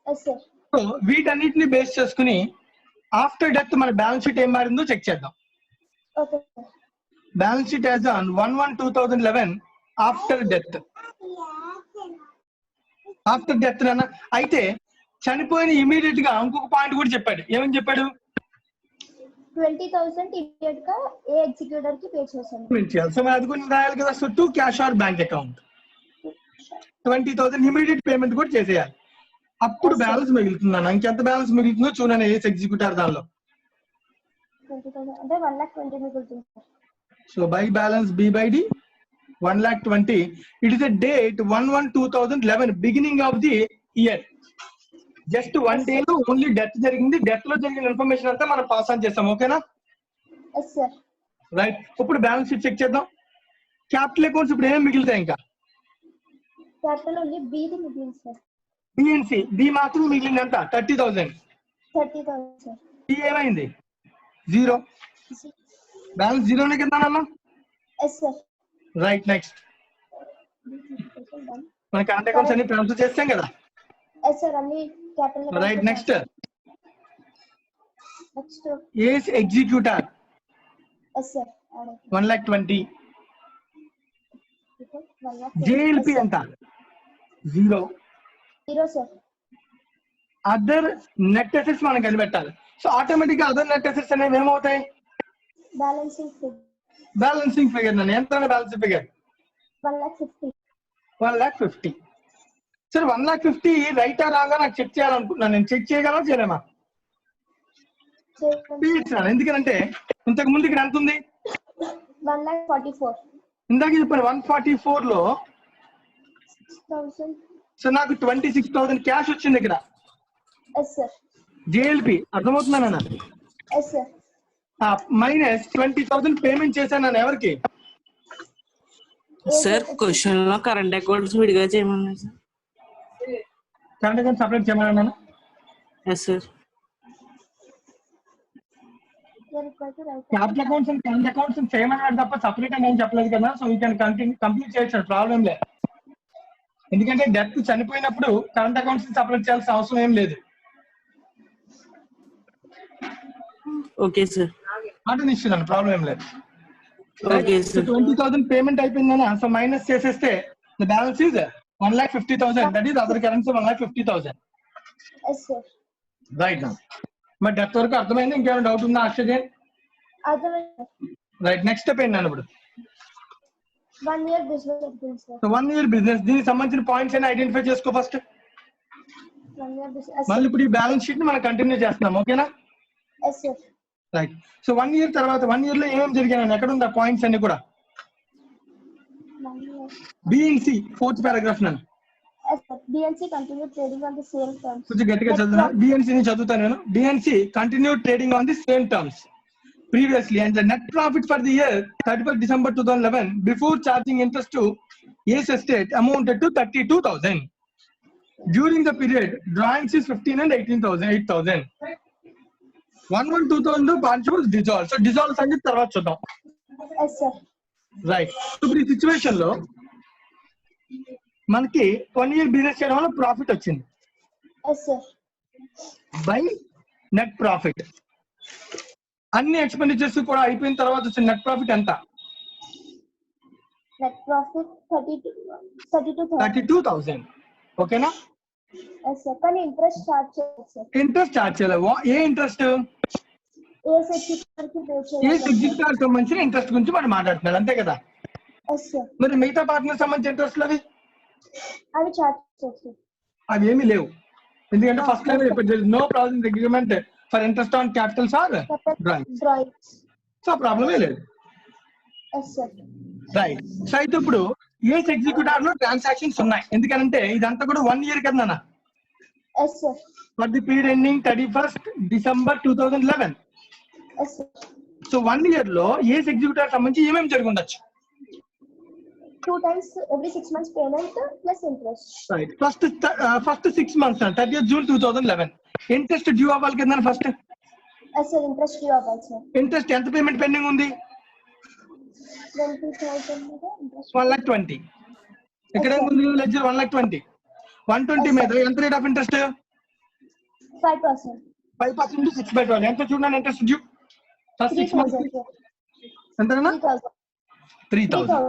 Yes, sir. సో వీటన్నిటిని బేస్ చేసుకుని ఆఫ్టర్ డెత్ మన బ్యాలెన్స్ షీట్ ఏం మారిందో చెక్ చేద్దాం. Okay, sir. Balance sheet as on 1/1/2011 after death. After death అన్న అయితే చనిపోయిన ఇమీడియట్ గా ఇంకొక పాయింట్ కూడా చెప్పాడు. ఏమని చెప్పాడు? 20,000 ఇమీడియట్ గా ఏ ఎగ్జిక్యూటర్ కి పే చేశాను. సో మనం అది కూడా రాయాలి కదా. So to cash or bank account 20,000 immediate payment కూడా చేసేయాలి. అప్పుడు బ్యాలెన్స్ మిగులుతుందన్న. ఇంకెంత బ్యాలెన్స్ మిగులుతుందో చూడండి ఏస్ ఎగ్జిక్యూటర్ దానిలో. 20,000 అంటే 1,20,000 మిగులుతుంది. So by balance B by D 1,20,000. It is a date 1/1/2011 beginning of the year. Just 1 day లో ఓన్లీ డెత్ జరిగింది. డెత్ లో జరిగిన ఇన్ఫర్మేషన్ అంతా మనం పాస్ ఆన్ చేస్తాం. ఓకేనా? Yes, sir. రైట్. ఇప్పుడు బ్యాలెన్స్ షీట్ చెక్ చేద్దాం. క్యాపిటల్ అకౌంట్స్ ఇప్పుడు ఏం మిగులుతాయి? ఇంకా క్యాపిటల్ ఓన్లీ బి ది మిగిలింది సార్. బిఎన్సి బి మాత్రం మిగిలింది ఎంత? 30,000. 30,000 సార్. బి ఏమైంది? 0. బ్యాలెన్స్ 0నే కదా అన్న. Yes, sir. రైట్. నెక్స్ట్ మన కరెంట్ అకౌంట్స్ అన్ని ట్రాన్స్ఫర్ చేస్తాం కదా. Yes, sir. అన్ని క్యాపిటల్. రైట్. నెక్స్ట్ నెక్స్ట్ ఏస్ ఎగ్జిక్యూటర్ Yes, sir. 1,20,000. 1,00,000. జేఎల్పి ఎంత? 0. 0, sir. అదర్ నెట్ అసెట్స్ మనం కనిపెట్టాలి. సో ఆటోమేటిక్ గా అదర్ నెట్ అసెట్స్ అనేవి ఏమవుతాయి? Balancing figure balancing figure. నన్ను ఎంత బ్యాలెన్సింగ్ ఫిగర్? 1,50,000. 1,50,000. సరే 1,50,000 రైట్ ఆ రాంగ్ నాకు చెక్ చేయాలనుకుంటున్నాను. నేను చెక్ చేయగలనా చేయలేమా? ఎందుకంటే ఇంతకు ముందు ఇక్కడ ఎంత ఉంది? 1,44,000. ఇందాక చెప్పాను 144 లో. 6,000. సో నాకు 26,000 క్యాష్ వచ్చింది ఇక్కడ. Yes, sir. జేఎల్పి అర్థమవుతుందా? Yes, sir. మైనస్ 20,000 పేమెంట్ చేశాను నేను ఎవరికి? సార్ క్వశ్చన్ లో కరెంట్ అకౌంట్స్ విడిగా చేయమన్నారు సార్. కరెంట్ అకౌంట్ సపరేట్ చేయమన్నాను. Yes sir. Capital accounts and current accounts చేయమన్నాడు తప్ప సపరేట్ అని ఏం చెప్పలేదు కదా. సో యూ కెన్ కంప్లీట్ చేయొచ్చు, ప్రాబ్లం లేదు. ఎందుకంటే డెత్ చనిపోయినప్పుడు కరెంట్ అకౌంట్స్ సపరేట్ చేయాల్సిన అవసరం ఏం లేదు. Okay sir. ఆటో ఇస్తున్నాను, ప్రాబ్లం ఏం లేదు. Okay sir. 20,000 పేమెంట్ అయిపోయిందన్న. సో మైనస్ చేసేస్తే the balance is 1,50,000. That is other currency 1,50,000. Yes, sir. Right నా. మరి డెత్ వరకు అర్థమైంది? ఇంకేమైనా డౌట్ ఉందా ఆశ్చర్యం? అర్థమైంది. రైట్. నెక్స్ట్ స్టెప్ ఏంటన్నా ఇప్పుడు? 1 year business experience sir. So 1 year business. దీనికి సంబంధించిన పాయింట్స్ అయినా ఐడెంటిఫై చేసుకో ఫస్ట్. 1 year business. మళ్ళీ ఇప్పుడు ఈ బ్యాలెన్స్ షీట్ ని మనం కంటిన్యూ చేస్తున్నాం. ఓకేనా? Yes, sir. Right. So 1 year తర్వాత 1 year లో ఏమేమి జరిగాయి ఎక్కడ ఉంది ఆ పాయింట్స్ అన్ని కూడా? 1 year. బిఎన్సి 4th paragraph నన్ను Yes, sir. BNC continued trading on the same terms. కొంచెం గట్టిగా చదువుతున్నా. బిఎన్సి ని చదువుతాను నేను. B and C continued trading on the same terms previously and the net profit for the year 31st December 2011 before charging interest to Ace Estate amounted to 32,000. During the period, drawings is 15 and 18,000, 8,000. 1/1/2000 partnership was dissolved. So dissolve సంగతి తర్వాత చూద్దాం. Yes, sir. Right. ఇప్పుడు ఈ situation లో మనకి 1 year business చేయడం వల్ల profit వచ్చింది. Yes, sir. By net profit. అన్ని ఎక్స్పెండిచర్స్ కూడా అయిపోయిన తర్వాత వచ్చిన నెట్ ప్రాఫిట్ ఎంత? Net profit 32,000. 32,000. ఓకేనా? Yes, sir. కానీ ఇంట్రెస్ట్ చార్జ్ చేయాలి సార్. ఇంట్రెస్ట్ చార్జ్ చేయాలి. ఏ ఇంట్రెస్ట్? ఏఎస్ ఎగ్జిక్యూటివ్ కి పే ఏ చేయాలి ఎగ్జిక్యూటివ్ సంబంధించిన ఇంట్రెస్ట్ గురించి మనం మాట్లాడుతున్నారు అంతే కదా. ఎస్ సార్ మరి మిగతా పార్ట్నర్ సంబంధించిన ఇంట్రెస్ట్ అవి అవి చార్జ్ చేస్తారు అవి ఏమీ లేవు. ఎందుకంటే ఫస్ట్ లైన్ చెప్పారు no problem agreement for interest on capitals or drawing. Drawings so ప్రాబ్లమే లేదు. Yes sir right. సో అయితే ఇప్పుడు ఏస్ ఎగ్జిక్యూటివ్ లో ట్రాన్సాక్షన్స్ ఉన్నాయి. ఎందుకంటే ఇదంతా కూడా 1 year కదా నాన్న. Yes sir for the period ending 31st December 2011. Yes sir so 1 year లో ఏస్ ఎగ్జిక్యూటివ్ సంబంధించి ఏమేమి జరిగి ఉండొచ్చు? 2 times every 6 months payment plus interest. Right. First 6 months 30th June 2011 interest due అవ్వాలి కదా first. Yes sir interest due అవ్వాలి sir. Interest ఎంత payment pending ఉంది? 20,000 మీద ఇంట్రెస్ట్ 1,20,000. ఇక్కడ ఏముంది లెడ్జర్ 1,20,000. 120 మీద ఎంత రేట్ ఆఫ్ ఇంట్రెస్ట్? 5%. 5% 6/12 ఎంత చూడండి interest due first 6 months 3,000 sir. ఎంతనా? 3,000. 3,000.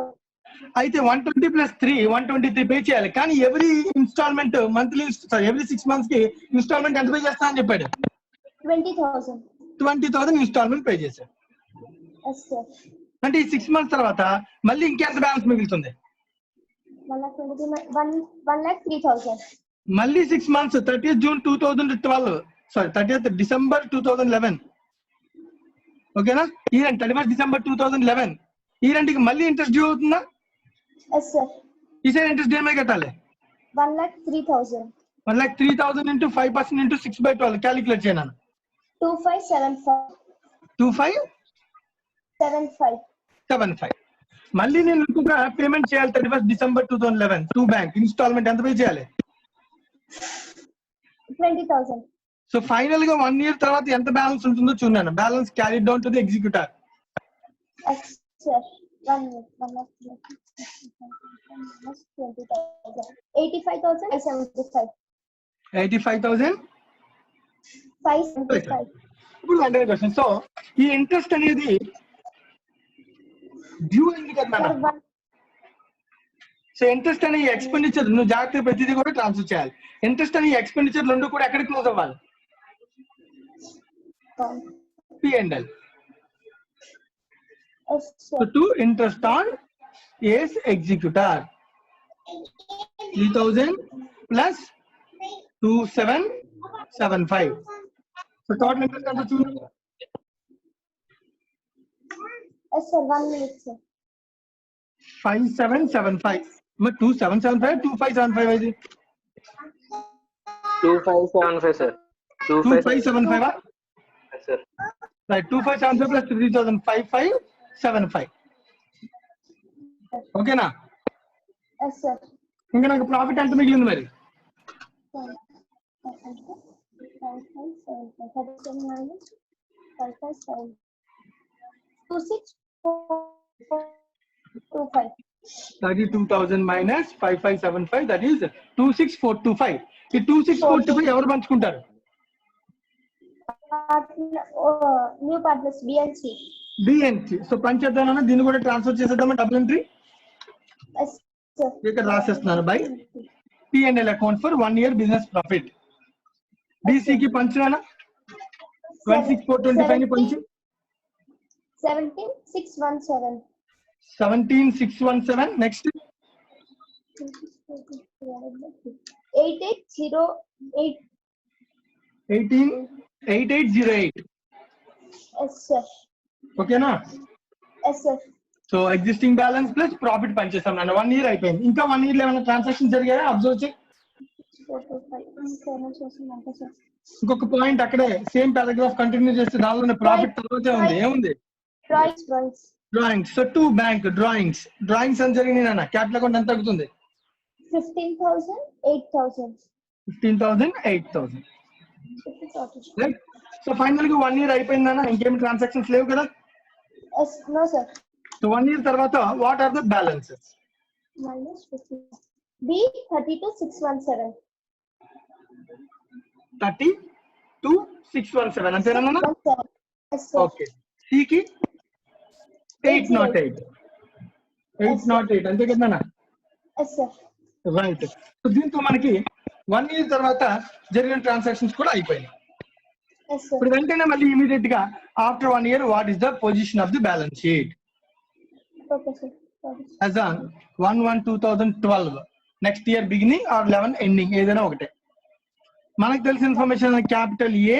అయితే 120 + 3 123 పే చేయాలి. కానీ every installment monthly every 6 months కి ఇన్స్టాల్మెంట్ ఎంత పే చేస్తా అని చెప్పాడు? 20,000. 20,000 ఇన్స్టాల్మెంట్ పే చేశారు. Yes sir. అంటే ఈ 6 months తర్వాత మళ్ళీ ఇంకెంత బ్యాలెన్స్ మిగులుతుంది? 1,03,000. మళ్ళీ 6 months 30th June 2012 30th December 2011 ఓకేనా? ఈ 31st December 2011 ఈ రెండుకి మళ్ళీ ఇంట్రెస్ట్ డ్యూ అవుతుందా? Yes sir. ఈసారి ఇంట్రెస్ట్ ఏమే కట్టాలి? 1,03,000. 1,03,000 into 5% into 6/12 క్యాలిక్యులేట్ చేయను. 2,575. 2,575. మళ్ళీ నేను ఇంకొక పేమెంట్ చేయాలి 31st December 2011 to bank installment ఎంత పే చేయాలి? 20,000. సో ఫైనల్ గా 1 year తర్వాత ఎంత బ్యాలెన్స్ ఉంటుందో చూడండి. Balance carry down to the executor. Yes sir. 1,20,000 85,575. 85,575. ఇప్పుడు వెంటనే క్వశ్చన్. సో ఈ ఇంట్రెస్ట్ అనేది డ్యూ అయింది కదా మేడం. సో ఇంట్రెస్ట్ అనే ఎక్స్పెండిచర్ నువ్వు జాగ్రత్తగా ప్రతిదీ కూడా ట్రాన్స్ఫర్ చేయాలి. ఇంట్రెస్ట్ అనే ఎక్స్పెండిచర్ రెండు కూడా ఎక్కడ క్లోజ్ అవ్వాలి? P&L. So to interest on AS executor 3,000 plus 2,775. So total interest ఎంత చూడండి? Yes sir. 1 minute sir. 5,775. మరి 2,775 2,575 ఇది 2,575 sir. 2,575 Yes sir. right 2,575 plus 3,000 5,575 ఓకేనా? Yes sir. ఇంకా నాకు ప్రాఫిట్ ఎంత మిగిలింది మరి? 32,000 minus 5,575 that is 26,425. ఈ 26,425 ఎవరు పంచుకుంటారు? New partners B and C. B and C. So పంచేద్దామన్నా దీన్ని కూడా ట్రాన్స్ఫర్ చేసేద్దామా డబుల్ ఎంట్రీ ఎస్ సార్. ఇక్కడ రాసేస్తున్నాను by P&L account for 1 year business profit. బీసీకి పంచునా 26,425 ని పంచు 17,617. 17,617. నెక్స్ట్ 8808. 8808. Yes sir. ఓకేనా? Yes sir. So existing balance plus profit పనిచేస్తాం నాన్న. 1 year అయిపోయింది. ఇంకా 1 year లో ఏమైనా ట్రాన్సాక్షన్ జరిగాయా అబ్జర్వ్ చేయి. 425 సార్. ఇంకొక పాయింట్ అక్కడే సేమ్ పారాగ్రాఫ్ కంటిన్యూ చేస్తే దానిలోనే ప్రాఫిట్ తర్వాతే ఉంది. ఏముంది? Drawings. Drawings. So to bank drawings ఎంత జరిగింది నాన్న? క్యాపిటల్ అకౌంట్ ఎంత తగ్గుతుంది? 15,000 8,000. 15,000 8,000. రైట్. సో ఫైనల్ గా 1 year అయిపోయింది నాన్న. ఇంకేమి ట్రాన్సాక్షన్స్ లేవు కదా? No sir. సో 1 year తర్వాత what are the balances? minus 15. B 32,617. 32,617 అంతేనా నాన్న? Yes sir. ఓకే. C కి 808. 808 అంతే కదా నాన్న? Yes sir. రైట్. సో దీంతో మనకి 1 year తర్వాత జరిగిన ట్రాన్సాక్షన్స్ కూడా అయిపోయినాయి. Yes, sir. ఇప్పుడు వెంటనే మళ్ళీ ఇమీడియట్ గా after 1 year what is the position of the balance sheet Okay, sir. Sorry. as on 1/1/2012 next year beginning are 11 ending ఏదైనా ఒకటే. మనకు తెలిసిన ఇన్ఫర్మేషన్ క్యాపిటల్ ఏ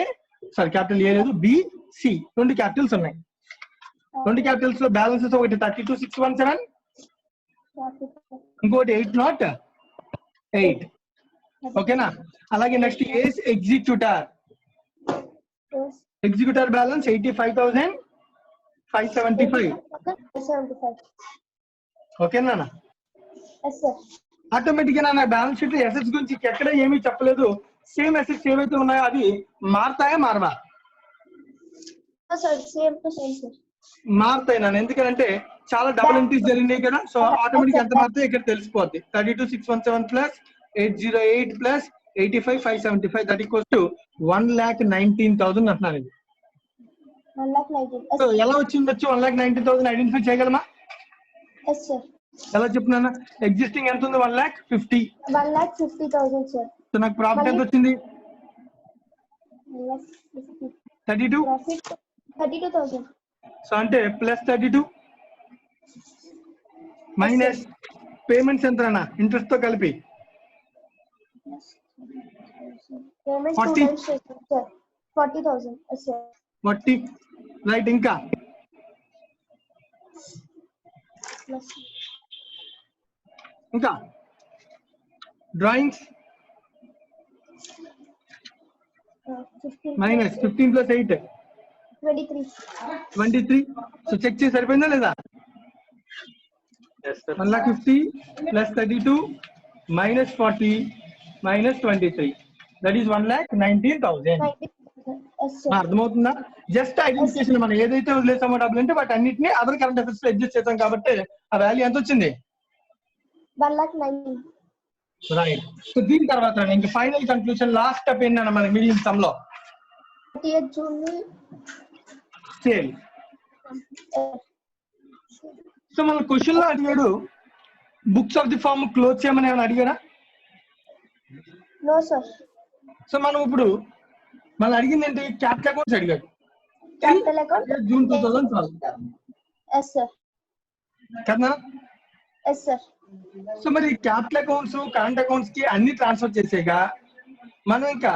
లేదు, బి, సి, 2 క్యాపిటల్స్ ఉన్నాయి. 2 క్యాపిటల్స్ లో బ్యాలెన్సెస్ ఒకటి 32,617, ఇంకోటి 808. ఓకేనా? అలాగే నెక్స్ట్ ఏస్ ఎగ్జిక్యూటర్ బ్యాలెన్స్ 85,575. 75. ఓకేనా? Yes, sir. ఆటోమేటిక్ గా నా బ్యాలెన్స్ షీట్ అసెట్స్ గురించి ఎక్కడ ఏమీ చెప్పలేదు. సేమ్ అసెట్స్ ఏవైతే ఉన్నాయో అవి మారతాయా మారవా? Sir, same to same, sir. మారుతాయి నాన్న, ఎందుకంటే చాలా డబుల్ ఎంట్రీస్ జరిగినాయి కదా. సో ఆటోమేటిక్ ఎంత మారుతాయి ఇక్కడ తెలిసిపోద్ది. 32,617 plus 808 plus 85,575 that equals to 1,19,000 అంటున్నాను. ఇది 1,19,000. సో ఎలా వచ్చిందొచ్చు 1,19,000 ఐడెంటిఫై చేయగలమా? Yes, sir. ఎలా చెప్తున్నా? ఎగ్జిస్టింగ్ ఎంత ఉంది? 1,50,000. 1,50,000, sir. సో నాకు ప్రాఫిట్ ఎంత వచ్చింది? 1,50,000. 32. Profit 32,000. సో అంటే ప్లస్ 32 మైనస్ పేమెంట్స్ ఎంత అన్న ఇంట్రెస్ట్ తో కలిపి? Payment 40. 2 times, sir. 40,000. Yes, sir. 40 right. ఇంకా Plus ఇంకా drawings 15. Minus 15 plus 8 23. 23. So check చేసి సరిపోయిందా లేదా? Yes, sir. 1,50,000 ప్లస్ 32 మైనస్ 40 మైనస్ 23 దట్ ఈస్ 1,19,000. 90,000. Yes, sir. అర్థమవుతుందా? Just identification. మనం ఏదైతే వదిలేసామో డబ్బులు అంటే వాటి అన్నింటినీ అదర్ కరెంట్ అసెట్స్ లో అడ్జస్ట్ చేసాం కాబట్టి ఆ వాల్యూ ఎంత వచ్చింది? 1,19,000. రైట్. సో దీని తర్వాత ఇంకా ఫైనల్ కన్క్లూషన్ లాస్ట్ స్టెప్ ఏంటన్నా మనకి మిడిల్ సమ్ లో 30th June సేల్. సో మన క్వశ్చన్ లో అడిగాడు books of the firm close చేయమని ఏమైనా అడిగారా? No, sir. సో మనం ఇప్పుడు మనం అడిగింది ఏంటి? క్యాపిటల్ అకౌంట్స్ అడిగాడు. Capital account. June 2012 Yes, sir. కదా. Yes, sir. సో మరి క్యాపిటల్ అకౌంట్స్ కరెంట్ అకౌంట్స్ కి అన్ని ట్రాన్స్ఫర్ చేసేగా మనం ఇంకా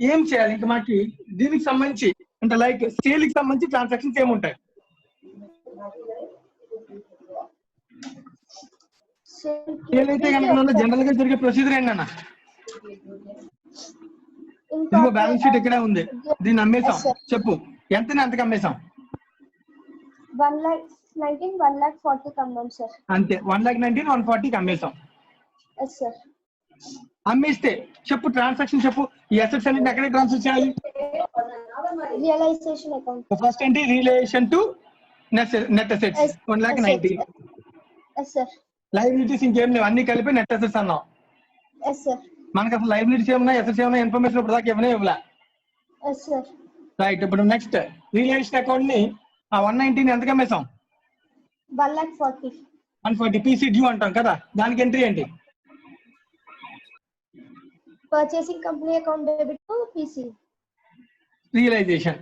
ఏం చేయాలి? ఇంకా మనకి దీనికి సంబంధించి అంటే లైక్ సేల్ కి సంబంధించి ట్రాన్సాక్షన్స్ ఏముంటాయి? సేల్ అయితే కనుక జనరల్ గా జరిగే ప్రొసీజర్ ఏంటన్నా? ఇదిగో బ్యాలెన్స్ షీట్ ఇక్కడే ఉంది, దీన్ని అమ్మేసాం. చెప్పు ఎంత ఎంతకు అమ్మేసాం? 1,19,000, 1,40,000 కమ్మాం, sir. అంతే. 1,19,000 140కి అమ్మేసాం. Yes, sir. అమ్మేస్తే చెప్పు ట్రాన్సాక్షన్ చెప్పు. ఈ అసెట్స్ అన్నింటిని ఎక్కడే ట్రాన్స్ఫర్ చేయాలి? Realization account. ఫస్ట్ ఏంటి? Relation to net assets 1,19,000. Yes, sir. Liabilities ఇంకేం లేవు, అన్ని కలిపి నెట్ అసెట్స్ అన్నాం. Yes, sir. మనకు అసలు లైబిలిటీస్ ఏమన్నా అసెట్స్ ఏమన్నా ఇన్ఫర్మేషన్ ఇప్పుడు దాకా ఏమైనా ఇవ్వలే. Yes, sir. రైట్. ఇప్పుడు నెక్స్ట్ రిలేషన్ అకౌంట్ ని ఆ 119 ఎంతకు అమ్మేసాం? 1,40,000. 140 పీసీ డ్యూ అంటాం కదా, దానికి ఎంట్రీ ఏంటి? Purchasing company account debit to PC. Realization.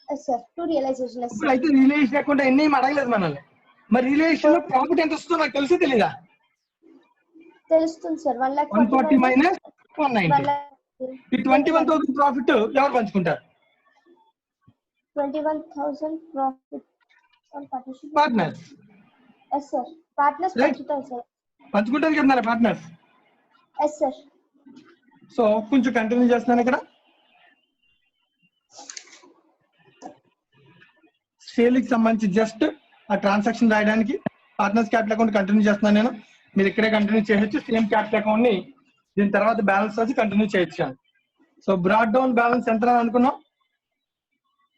Yes, sir. To realization. Yes, ఇప్పుడు sir. అయితే రిలేషన్ అకౌంట్ ఎన్ని అడగలేదు మనల్ని. మరి రిలేషన్ లో ప్రాఫిట్ ఎంత వస్తుందో నాకు తెలిసి తెలీదా? తెలుస్తుంది, sir. 140 మైనస్ 190. ఈ 21,000 ప్రాఫిట్ ఎవరు పంచుకుంటారు? 21,000 profit on partnership. Partners. Yes, sir. Partners Right. పంచుతారు, sir. పంచుకుంటారు కదా పార్ట్నర్స్. Yes, sir. సో కొంచెం కంటిన్యూ చేస్తున్నాను ఇక్కడ. సేల్ కి సంబంధించి జస్ట్ ఆ ట్రాన్సాక్షన్ రాయడానికి పార్ట్నర్స్ క్యాపిటల్ అకౌంట్ కంటిన్యూ చేస్తున్నాను నేను. మీరు ఇక్కడే కంటిన్యూ చేయొచ్చు. సేమ్ క్యాపిటల్ అకౌంట్ ని దీని తర్వాత బ్యాలెన్స్ రాసి కంటిన్యూ చేయొచ్చు. సో బ్రాడ్ డౌన్ బ్యాలెన్స్ ఎంత అని అనుకున్నాం?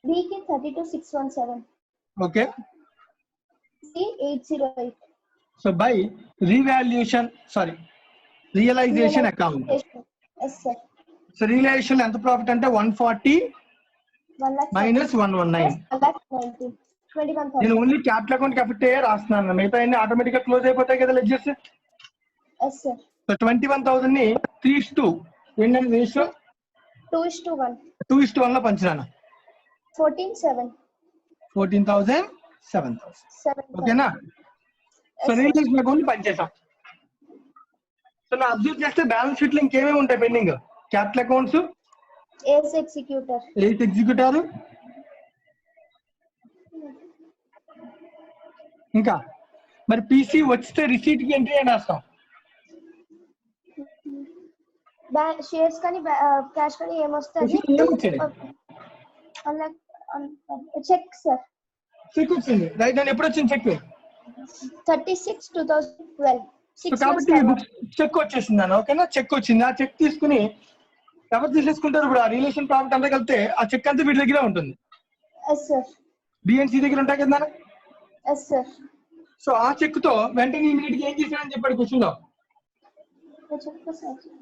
B కి 32,617. Okay. C 808. So by realization account. Yes, sir. So realization ఎంత ప్రాఫిట్ అంటే 140 మైనస్ 119. 1,19,000. 21,000. నేను ఓన్లీ క్యాపిటల్ అకౌంట్ క్యాపిటల్ రాస్తున్నాను, మిగతా అన్ని ఆటోమేటిక్ గా క్లోజ్ అయిపోతాయి కదా లెడ్జర్స్. Yes, sir. సో 21,000 ని 3:2 ఏంటంటే రేషియో 2:1. 2:1 లో పంచినాను. 14,700. 14,000, 7,000. 7,000. ఓకేనా? So Yes, sir. Realisation account పంచేసాం. సో నా అబ్జర్వ్ చేస్తే బ్యాలెన్స్ షీట్ లో ఇంకేమేమి ఉంటాయి పెండింగ్? Capital accounts, Ace executor. ఎయిత్ ఎగ్జిక్యూటర్, ఇంకా మరి పీసీ వచ్చితే రిసీట్ కి ఎంట్రీ అని రాస్తాం. షేర్స్ కానీ క్యాష్ కానీ ఏమొస్తుంది? ఏమొచ్చింది? Cheque sir. చెక్ వచ్చింది, రైట్. అని ఎప్పుడు వచ్చింది చెక్? 36/2012. సో కాబట్టి చెక్ వచ్చేసింది అన్న. ఓకేనా? చెక్ వచ్చింది. ఆ చెక్ తీసుకుని ఎవరు తీసేసుకుంటారు? ఇప్పుడు ఆ రిలేషన్ ప్రాఫిట్ అంతా కలిపితే ఆ చెక్ అంతా వీటి దగ్గరే ఉంటుంది. Yes sir. బిఎన్సి దగ్గర ఉంటాయి కదా. Yes sir. సో ఆ చెక్ తో వెంటనే ఇమీడియట్ గా ఏం చేశాడని చెప్పాడు క్వశ్చన్ లో.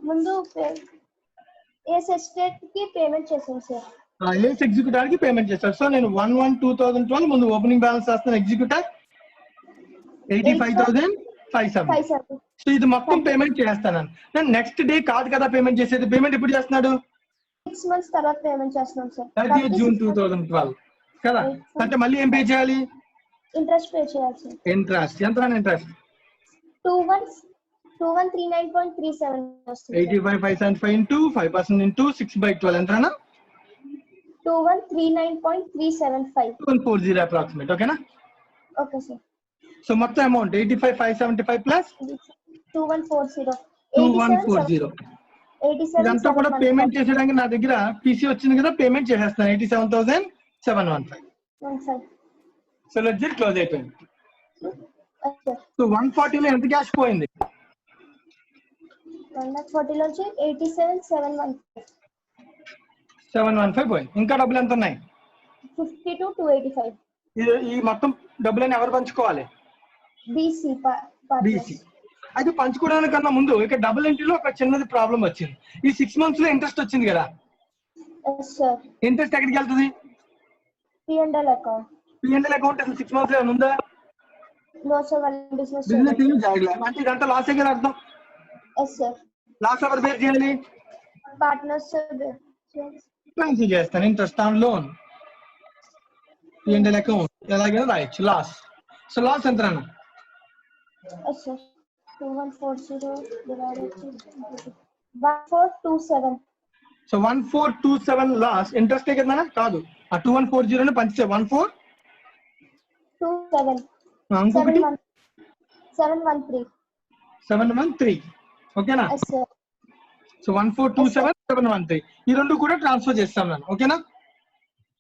ముందు ఏస్ ఎస్టేట్ కి పేమెంట్ చేసాం సార్. ఏస్ ఎగ్జిక్యూటర్ కి పేమెంట్ చేశాడు. సో నేను 1/1/2012 ముందు ఓపెనింగ్ బ్యాలెన్స్ చేస్తాను. ఎగ్జిక్యూటర్ 85,570. సో ఇది మొత్తం పేమెంట్ చేస్తాను. నేను నెక్స్ట్ డే కాదు కదా పేమెంట్ చేసేది. పేమెంట్ ఎప్పుడు చేస్తున్నాడు? 6 months తర్వాత పేమెంట్ చేస్తున్నాం సార్. 30th June 2012 కదా. అంటే మళ్ళీ ఏం పే చేయాలి? ఇంట్రెస్ట్ పే చేయాలి సార్. ఇంట్రెస్ట్ ఎంత? ఇంట్రెస్ట్ 2139.37 వస్తుంది. 85,575 into 5% into 6/12 ఎంతనా? 2139.375. 2140 అప్రాక్సిమేట్. ఓకేనా? Okay sir. సో మొత్తం అమౌంట్ 85,575 ప్లస్ 2140. 2140. 87. ఇదంతా కూడా పేమెంట్ చేసేయడానికి నా దగ్గర పీసీ వచ్చింది కదా, పేమెంట్ చేసేస్తాను. 87,715. సో లెడ్జర్ క్లోజ్ అయిపోయింది. సో 140 లో ఎంత క్యాష్ పోయింది? 140 నుంచి 87,715. 715 పోయింది. ఇంకా డబ్బులు ఎంత ఉన్నాయి? 52,285. ఈ మొత్తం డబ్బులని ఎవరు పంచుకోవాలి? బీసీ. బీసీ. అయితే పంచుకోవడానికన్నా ముందు ఇక్కడ డబుల్ ఎంట్రీలో ఒక చిన్నది ప్రాబ్లం వచ్చింది. ఈ 6 months లో ఇంట్రెస్ట్ వచ్చింది కదా. సార్. ఇంట్రెస్ట్ ఎక్కడికి వెళ్తుంది? P&L account. P&L అకౌంట్ అసలు 6 months లో ఏమైనా ఉందా? No sir. వాళ్ళ బిజినెస్ బిజినెస్ జరగలేదు అంటే ఇదంతా లాస్ కదా అర్థం. Yes sir. లాస్ ఎవరు బేర్ చేయాలి? పార్ట్నర్స్ ట్రాన్స్ఫర్ చేస్తాను. Interest on loan. P&L account ఎలాగైనా రాయొచ్చు. లాస్. సో లాస్ ఎంత అన్న? Yes sir. 2140 divided to 1427. So 1427 loss. Interest కదా కాదు. ఆ 2140 పంచితే 1427. ఇంకొకటి 713. 713. ఓకేనా? Yes sir. సో 1427, 713 ఈ రెండు కూడా ట్రాన్స్ఫర్ చేస్తాం నేను. ఓకేనా?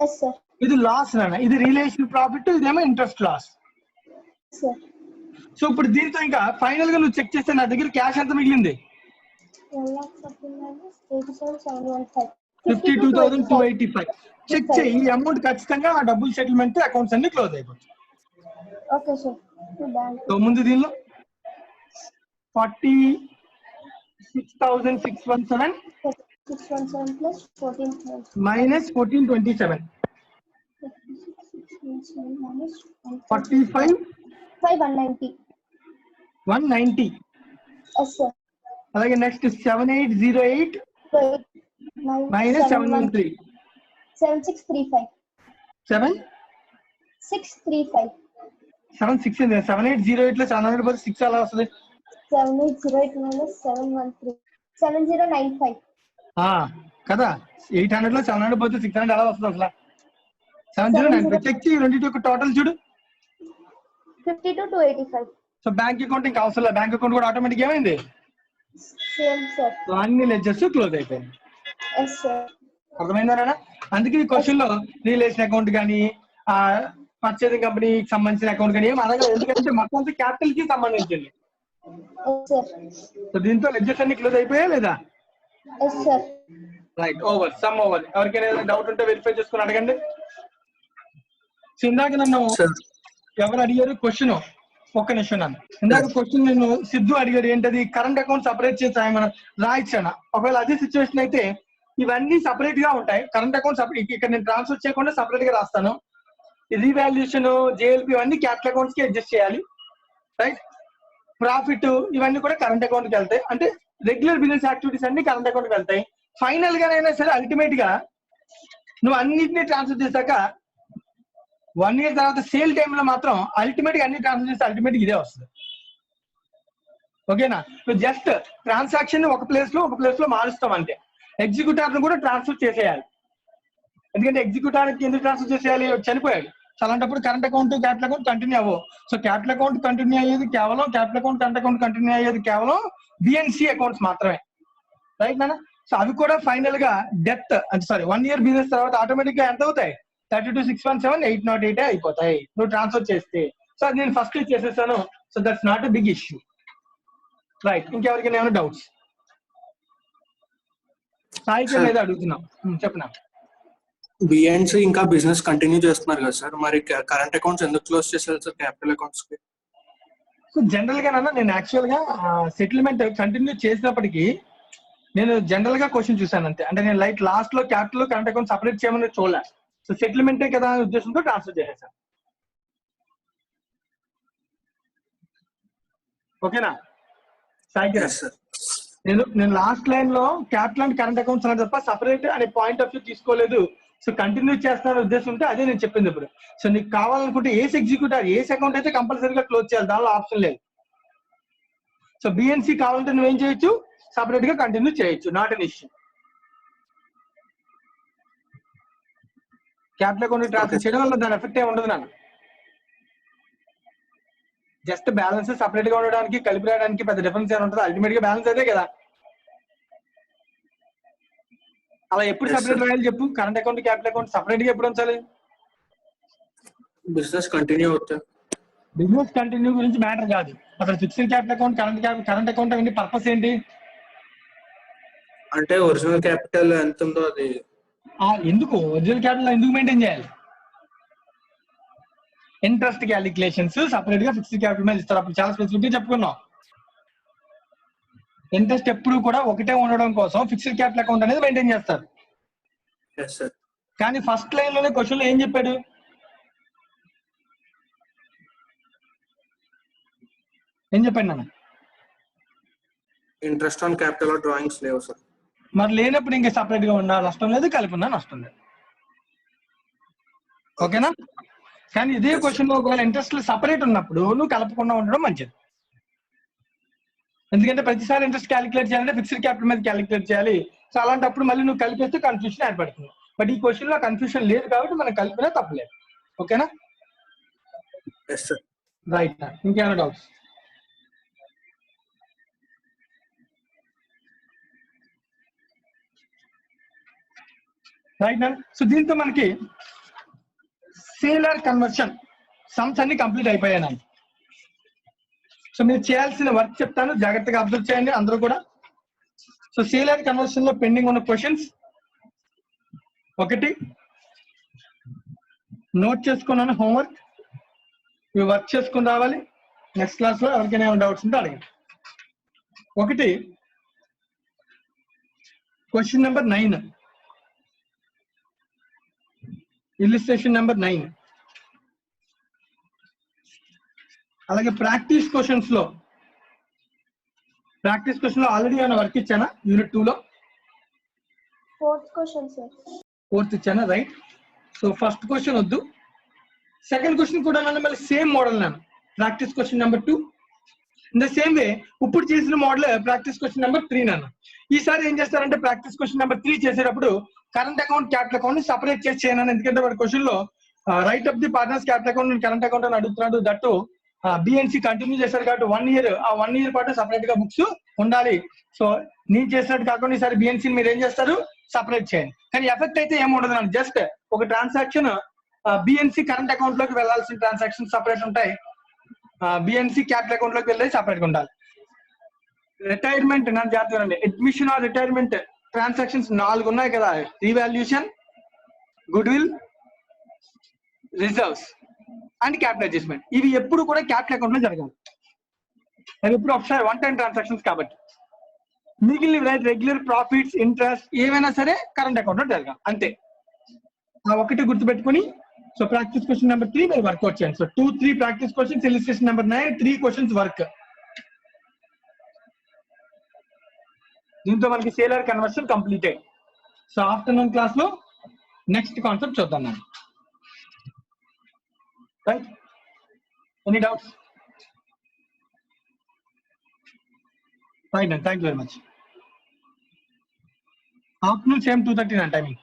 Yes sir. ఇది లాస్ నాన్న. ఇది రిలేషన్ ప్రాఫిట్, ఇదేమో ఇంట్రెస్ట్ లాస్. సార్. సో ఇప్పుడు దీంతో ఇంకా ఫైనల్ గా నువ్వు చెక్ చేస్తే నా దగ్గర క్యాష్ ఎంత మిగిలింది? 1,87,715. 52,285. చెక్ చేయి. ఈ అమౌంట్ ఖచ్చితంగా ఆ డబ్బులు సెటిల్మెంట్ అకౌంట్స్ అన్ని క్లోజ్ అయిపోతాయి. Okay sir. సో ముందు దీనిలో 46,617 617 plus 14,000 minus 1427. 45 590. 190. Yes sir. అలాగే నెక్స్ట్ 7808 minus 713. 7635. 635. 7808 లో 700 పోతే 6 అలా వస్తుంది. 7808 minus 713. 7095. కదా 800 లో 700 పోతే 600 అలా వస్తుంది అసలు. 7095. చెక్ చేయి రెండింటి యొక్క టోటల్ చూడు. 52,285. సో బ్యాంక్ అకౌంట్ ఇంకా అవసరం లేదు. బ్యాంక్ అకౌంట్ కూడా ఆటోమేటిక్ ఏమైంది? Same sir. సో అన్ని లెడ్జర్స్ క్లోజ్ అయిపోయింది. Yes sir. అర్థమైందా? అందుకే ఈ క్వశ్చన్ లో రిలేషన్ అకౌంట్ కానీ పర్చేసింగ్ కంపెనీకి సంబంధించిన అకౌంట్ కానీ ఏం అడగలేదు. ఎందుకంటే మొత్తం క్యాపిటల్ కి సంబంధించింది. సో దీంతో లెడ్జర్స్ అన్ని క్లోజ్ అయిపోయా లేదా? Yes sir. Right. Over. Sum over. ఎవరికైనా ఏదైనా డౌట్ ఉంటే వెరిఫై చేసుకుని అడగండి. సో ఇందాక నన్ను ఎవరు అడిగారు క్వశ్చన్? ఒక్క నిమిషం నన్ను. ఇందాక క్వశ్చన్ నేను సిద్ధు అడిగాడు. ఏంటది? కరెంట్ అకౌంట్ సపరేట్ చేసి మనం రాయించాను. ఒకవేళ అదే సిచ్యువేషన్ అయితే ఇవన్నీ సపరేట్ గా ఉంటాయి. కరెంట్ అకౌంట్ సపరేట్ ఇక్కడ నేను ట్రాన్స్ఫర్ చేయకుండా సపరేట్ గా రాస్తాను. రీవాల్యుయేషన్, జేఎల్పి ఇవన్నీ క్యాపిటల్ అకౌంట్స్ కి అడ్జస్ట్ చేయాలి. రైట్. ప్రాఫిట్ ఇవన్నీ కూడా కరెంట్ అకౌంట్ కి వెళ్తాయి. అంటే రెగ్యులర్ బిజినెస్ యాక్టివిటీస్ అన్ని కరెంట్ అకౌంట్ కి వెళ్తాయి. ఫైనల్ గానైనా సరే అల్టిమేట్ గా నువ్వు అన్నిటినీ ట్రాన్స్ఫర్ చేశాక 1 year తర్వాత సేల్ టైంలో మాత్రం అల్టిమేట్ గా అన్ని ట్రాన్స్ఫర్ చేస్తే అల్టిమేట్ ఇదే వస్తుంది. ఓకేనా? నువ్వు జస్ట్ ట్రాన్సాక్షన్ ఒక ప్లేస్ లో మారుస్తాం అంతే. ఎగ్జిక్యూటార్ ను కూడా ట్రాన్స్ఫర్ చేసేయాలి. ఎందుకంటే ఎగ్జిక్యూటార్ ఎందుకు ట్రాన్స్ఫర్ చేసేయాలి? చనిపోయాడు. అలాంటప్పుడు current account capital account continue అవ్వవు. సో క్యాపిటల్ అకౌంట్ కంటిన్యూ అయ్యేది కేవలం capital account current account continue అయ్యేది కేవలం బిఎన్సి అకౌంట్స్ మాత్రమే. రైట్ నాన్న? సో అవి కూడా ఫైనల్ గా డెత్ అంటే 1 year బిజినెస్ తర్వాత ఆటోమేటిక్ గా ఎంత అవుతాయి? 32,617,808 అయిపోతాయి నువ్వు ట్రాన్స్ఫర్ చేస్తే. సో అది నేను ఫస్ట్ చేసేసాను. So that's not a big issue. Right. ఇంకెవరికైనా ఏమైనా డౌట్స్? సాయికి అనేది అడుగుతున్నాం. చెప్పనా? బిఎన్సి ఇంకా బిజినెస్ కంటిన్యూ చేస్తున్నారు కదా సార్, మరి కరెంట్ అకౌంట్స్ ఎందుకు క్లోజ్ చేశారు సార్ క్యాపిటల్ అకౌంట్స్ కి? సో జనరల్ గా నేను యాక్చువల్ గా సెటిల్మెంట్ కంటిన్యూ చేసినప్పటికీ నేను జనరల్ గా క్వశ్చన్ చూసాను అంతే. అంటే నేను లైక్ లాస్ట్ లో క్యాపిటల్ కరెంట్ అకౌంట్ సపరేట్ చేయమని చూడలే. సో సెటిల్మెంటే కదా అనే ఉద్దేశంతో ట్రాన్స్ఫర్ చేసేసాను. ఓకేనా సాయి? నేను లాస్ట్ లైన్ లో క్యాపిటల్ అండ్ కరెంట్ అకౌంట్స్ అని తప్ప సపరేట్ అనే పాయింట్ ఆఫ్ వ్యూ తీసుకోలేదు. సో కంటిన్యూ చేస్తాననే ఉద్దేశం ఉంటే అదే నేను చెప్పింది ఇప్పుడు. సో నీకు కావాలనుకుంటే ఏస్ ఎగ్జిక్యూటర్ ఏస్ అకౌంట్ అయితే కంపల్సరీగా క్లోజ్ చేయాలి, దానిలో ఆప్షన్ లేదు. సో బిఎన్సి కావాలంటే నువ్వేం చేయొచ్చు? సపరేట్ గా కంటిన్యూ చేయొచ్చు, not an issue. Capital account transfer చేయడం వల్ల దాని ఎఫెక్ట్ ఏమి ఉండదు నాన్న. జస్ట్ బ్యాలెన్స్ సపరేట్ గా ఉండడానికి కలిపి రాయడానికి పెద్ద డిఫరెన్స్ ఏమి ఉంటుంది? అల్టిమేట్ గా బ్యాలెన్స్ అదే కదా. అలా ఎప్పుడు సపరేట్ రాయాలి చెప్పు? Current account capital account separate గా ఎప్పుడు ఉంచాలి? బిజినెస్ కంటిన్యూ అవుతుంది. బిజినెస్ కంటిన్యూ గురించి మ్యాటర్ కాదు. అసలు fixed capital account current account ఏంటి పర్పస్ ఏంటి? అంటే ఒరిజినల్ క్యాపిటల్ ఎంత ఉందో అది ఎందుకు ఒరిజినల్ క్యాపిటల్ ఎందుకు మెయింటైన్ చేయాలి? ఇంట్రెస్ట్ క్యాలిక్యులేషన్స్ సపరేట్ గా ఫిక్స్డ్ క్యాపిటల్ మీద ఇస్తారు. అప్పుడు చాలా స్పెసిఫిక్ గా చెప్పుకున్నాం. ఇంట్రెస్ట్ ఎప్పుడు కూడా ఒకటే ఉండడం కోసం ఫిక్స్డ్ క్యాపిటల్ అకౌంట్ అనేది మెయింటైన్ చేస్తారు. కానీ ఫస్ట్ లైన్ లోనే క్వశ్చన్ లో ఏం చెప్పాడు? ఏం చెప్పండి నాన్న? ఇంట్రెస్ట్ ఆన్ క్యాపిటల్ డ్రాయింగ్స్ లేవు సార్. మరి లేనప్పుడు ఇంకా సపరేట్ గా ఉన్నా నష్టం లేదు, కలిపి ఉన్నా నష్టం లేదు. ఓకేనా? కానీ ఇదే క్వశ్చన్ లో ఒకవేళ ఇంట్రెస్ట్ సపరేట్ ఉన్నప్పుడు నువ్వు కలపకుండా ఉండడం మంచిది. ఎందుకంటే ప్రతిసారి ఇంట్రెస్ట్ క్యాలిక్యులేట్ చేయాలంటే ఫిక్స్డ్ క్యాపిటల్ మీద క్యాలిక్యులేట్ చేయాలి. సో అలాంటప్పుడు మళ్ళీ నువ్వు కలిపేస్తే కన్ఫ్యూషన్ ఏర్పడుతుంది. బట్ ఈ క్వశ్చన్ లో కన్ఫ్యూషన్ లేదు కాబట్టి మనం కలిపినా తప్పలేదు. ఓకేనా? రైట్. ఇంకేమైనా డౌట్స్? రైట్. సో దీంతో మనకి సేలర్ కన్వర్షన్ సమ్స్ అన్ని కంప్లీట్ అయిపోయాయి. సో మీరు చేయాల్సిన వర్క్ చెప్తాను, జాగ్రత్తగా అబ్జర్వ్ చేయండి అందరూ కూడా. సో సేలర్ కన్వర్షన్ లో పెండింగ్ ఉన్న క్వశ్చన్స్ ఒకటి నోట్ చేసుకున్నాను, హోంవర్క్ ఇవి వర్క్ చేసుకుని రావాలి. నెక్స్ట్ క్లాస్ లో ఎవరికైనా ఏమైనా డౌట్స్ ఉంటే అడగండి. ఒకటి క్వశ్చన్ నెంబర్ 9, ఇల్లుస్ట్రేషన్ నెంబర్ 9. అలాగే ప్రాక్టీస్ క్వశ్చన్స్ లో ఆల్రెడీ ఏమైనా వర్క్ ఇచ్చానా? యూనిట్ 2 లో 4th question sir. 4th ఇచ్చానా? రైట్. సో ఫస్ట్ క్వశ్చన్ వద్దు, సెకండ్ క్వశ్చన్ కూడా నన్ను మళ్ళీ సేమ్ మోడల్ నాను practice question number 2 in the same way ఇప్పుడు చేసిన మోడల్ ప్రాక్టీస్ క్వశ్చన్ నెంబర్ 3 నాను. ఈసారి ఏం చేస్తారంటే ప్రాక్టీస్ క్వశ్చన్ నెంబర్ 3 చేసేటప్పుడు కరెంట్ అకౌంట్ క్యాపిటల్ అకౌంట్ ని సపరేట్ చేసి చేయను. ఎందుకంటే వాడి క్వశ్చన్ లో right of the partners capital account current account అని అడుగుతున్నాడు. దట్టు బిఎన్సి కంటిన్యూ చేశారు కాబట్టి 1 year, ఆ 1 year పాటు సపరేట్ గా బుక్స్ ఉండాలి. సో నేను చేసినట్టు కాకుండా ఈసారి బిఎన్సి మీరు ఏం చేస్తారు? సపరేట్ చేయండి. కానీ ఎఫెక్ట్ అయితే ఏమి ఉండదు. జస్ట్ ఒక ట్రాన్సాక్షన్ బిఎన్సి కరెంట్ అకౌంట్ లోకి వెళ్లాల్సిన ట్రాన్సాక్షన్ సపరేట్ ఉంటాయి, బిఎన్సి క్యాపిటల్ అకౌంట్ లోకి వెళ్ళి సపరేట్ గా ఉండాలి. రిటైర్మెంట్ నాకు జాగ్రత్తగా అడ్మిషన్ ఆర్ రిటైర్మెంట్ ట్రాన్సాక్షన్స్ 4 ఉన్నాయి కదా. Revaluation, good will, reserves and capital adjustment. ఇవి ఎప్పుడు కూడా క్యాపిటల్ అకౌంట్ లో జరగాలి. అవి ఎప్పుడు ఒకసారి వన్ టైం ట్రాన్సాక్షన్స్ కాబట్టి. మిగిలిన రెగ్యులర్ ప్రాఫిట్స్, ఇంట్రెస్ట్ ఏమైనా సరే కరెంట్ అకౌంట్ లో జరగాలి అంతే. ఆ ఒకటి గుర్తుపెట్టుకుని సో ప్రాక్టీస్ క్వశ్చన్ నెంబర్ 3 మీరు వర్కౌట్ చేయండి. So 2, 3 practice questions, illustration number 9, 3 questions work. దీంతో మనకి సేలర్ కన్వర్షన్ కంప్లీట్ అయ్యి. సో ఆఫ్టర్నూన్ క్లాస్ లో నెక్స్ట్ కాన్సెప్ట్ చూద్దాం నేను. Right, any doubts? రైట్ అండి, thank you very much. Afternoon same 2:30 నా టైమింగ్.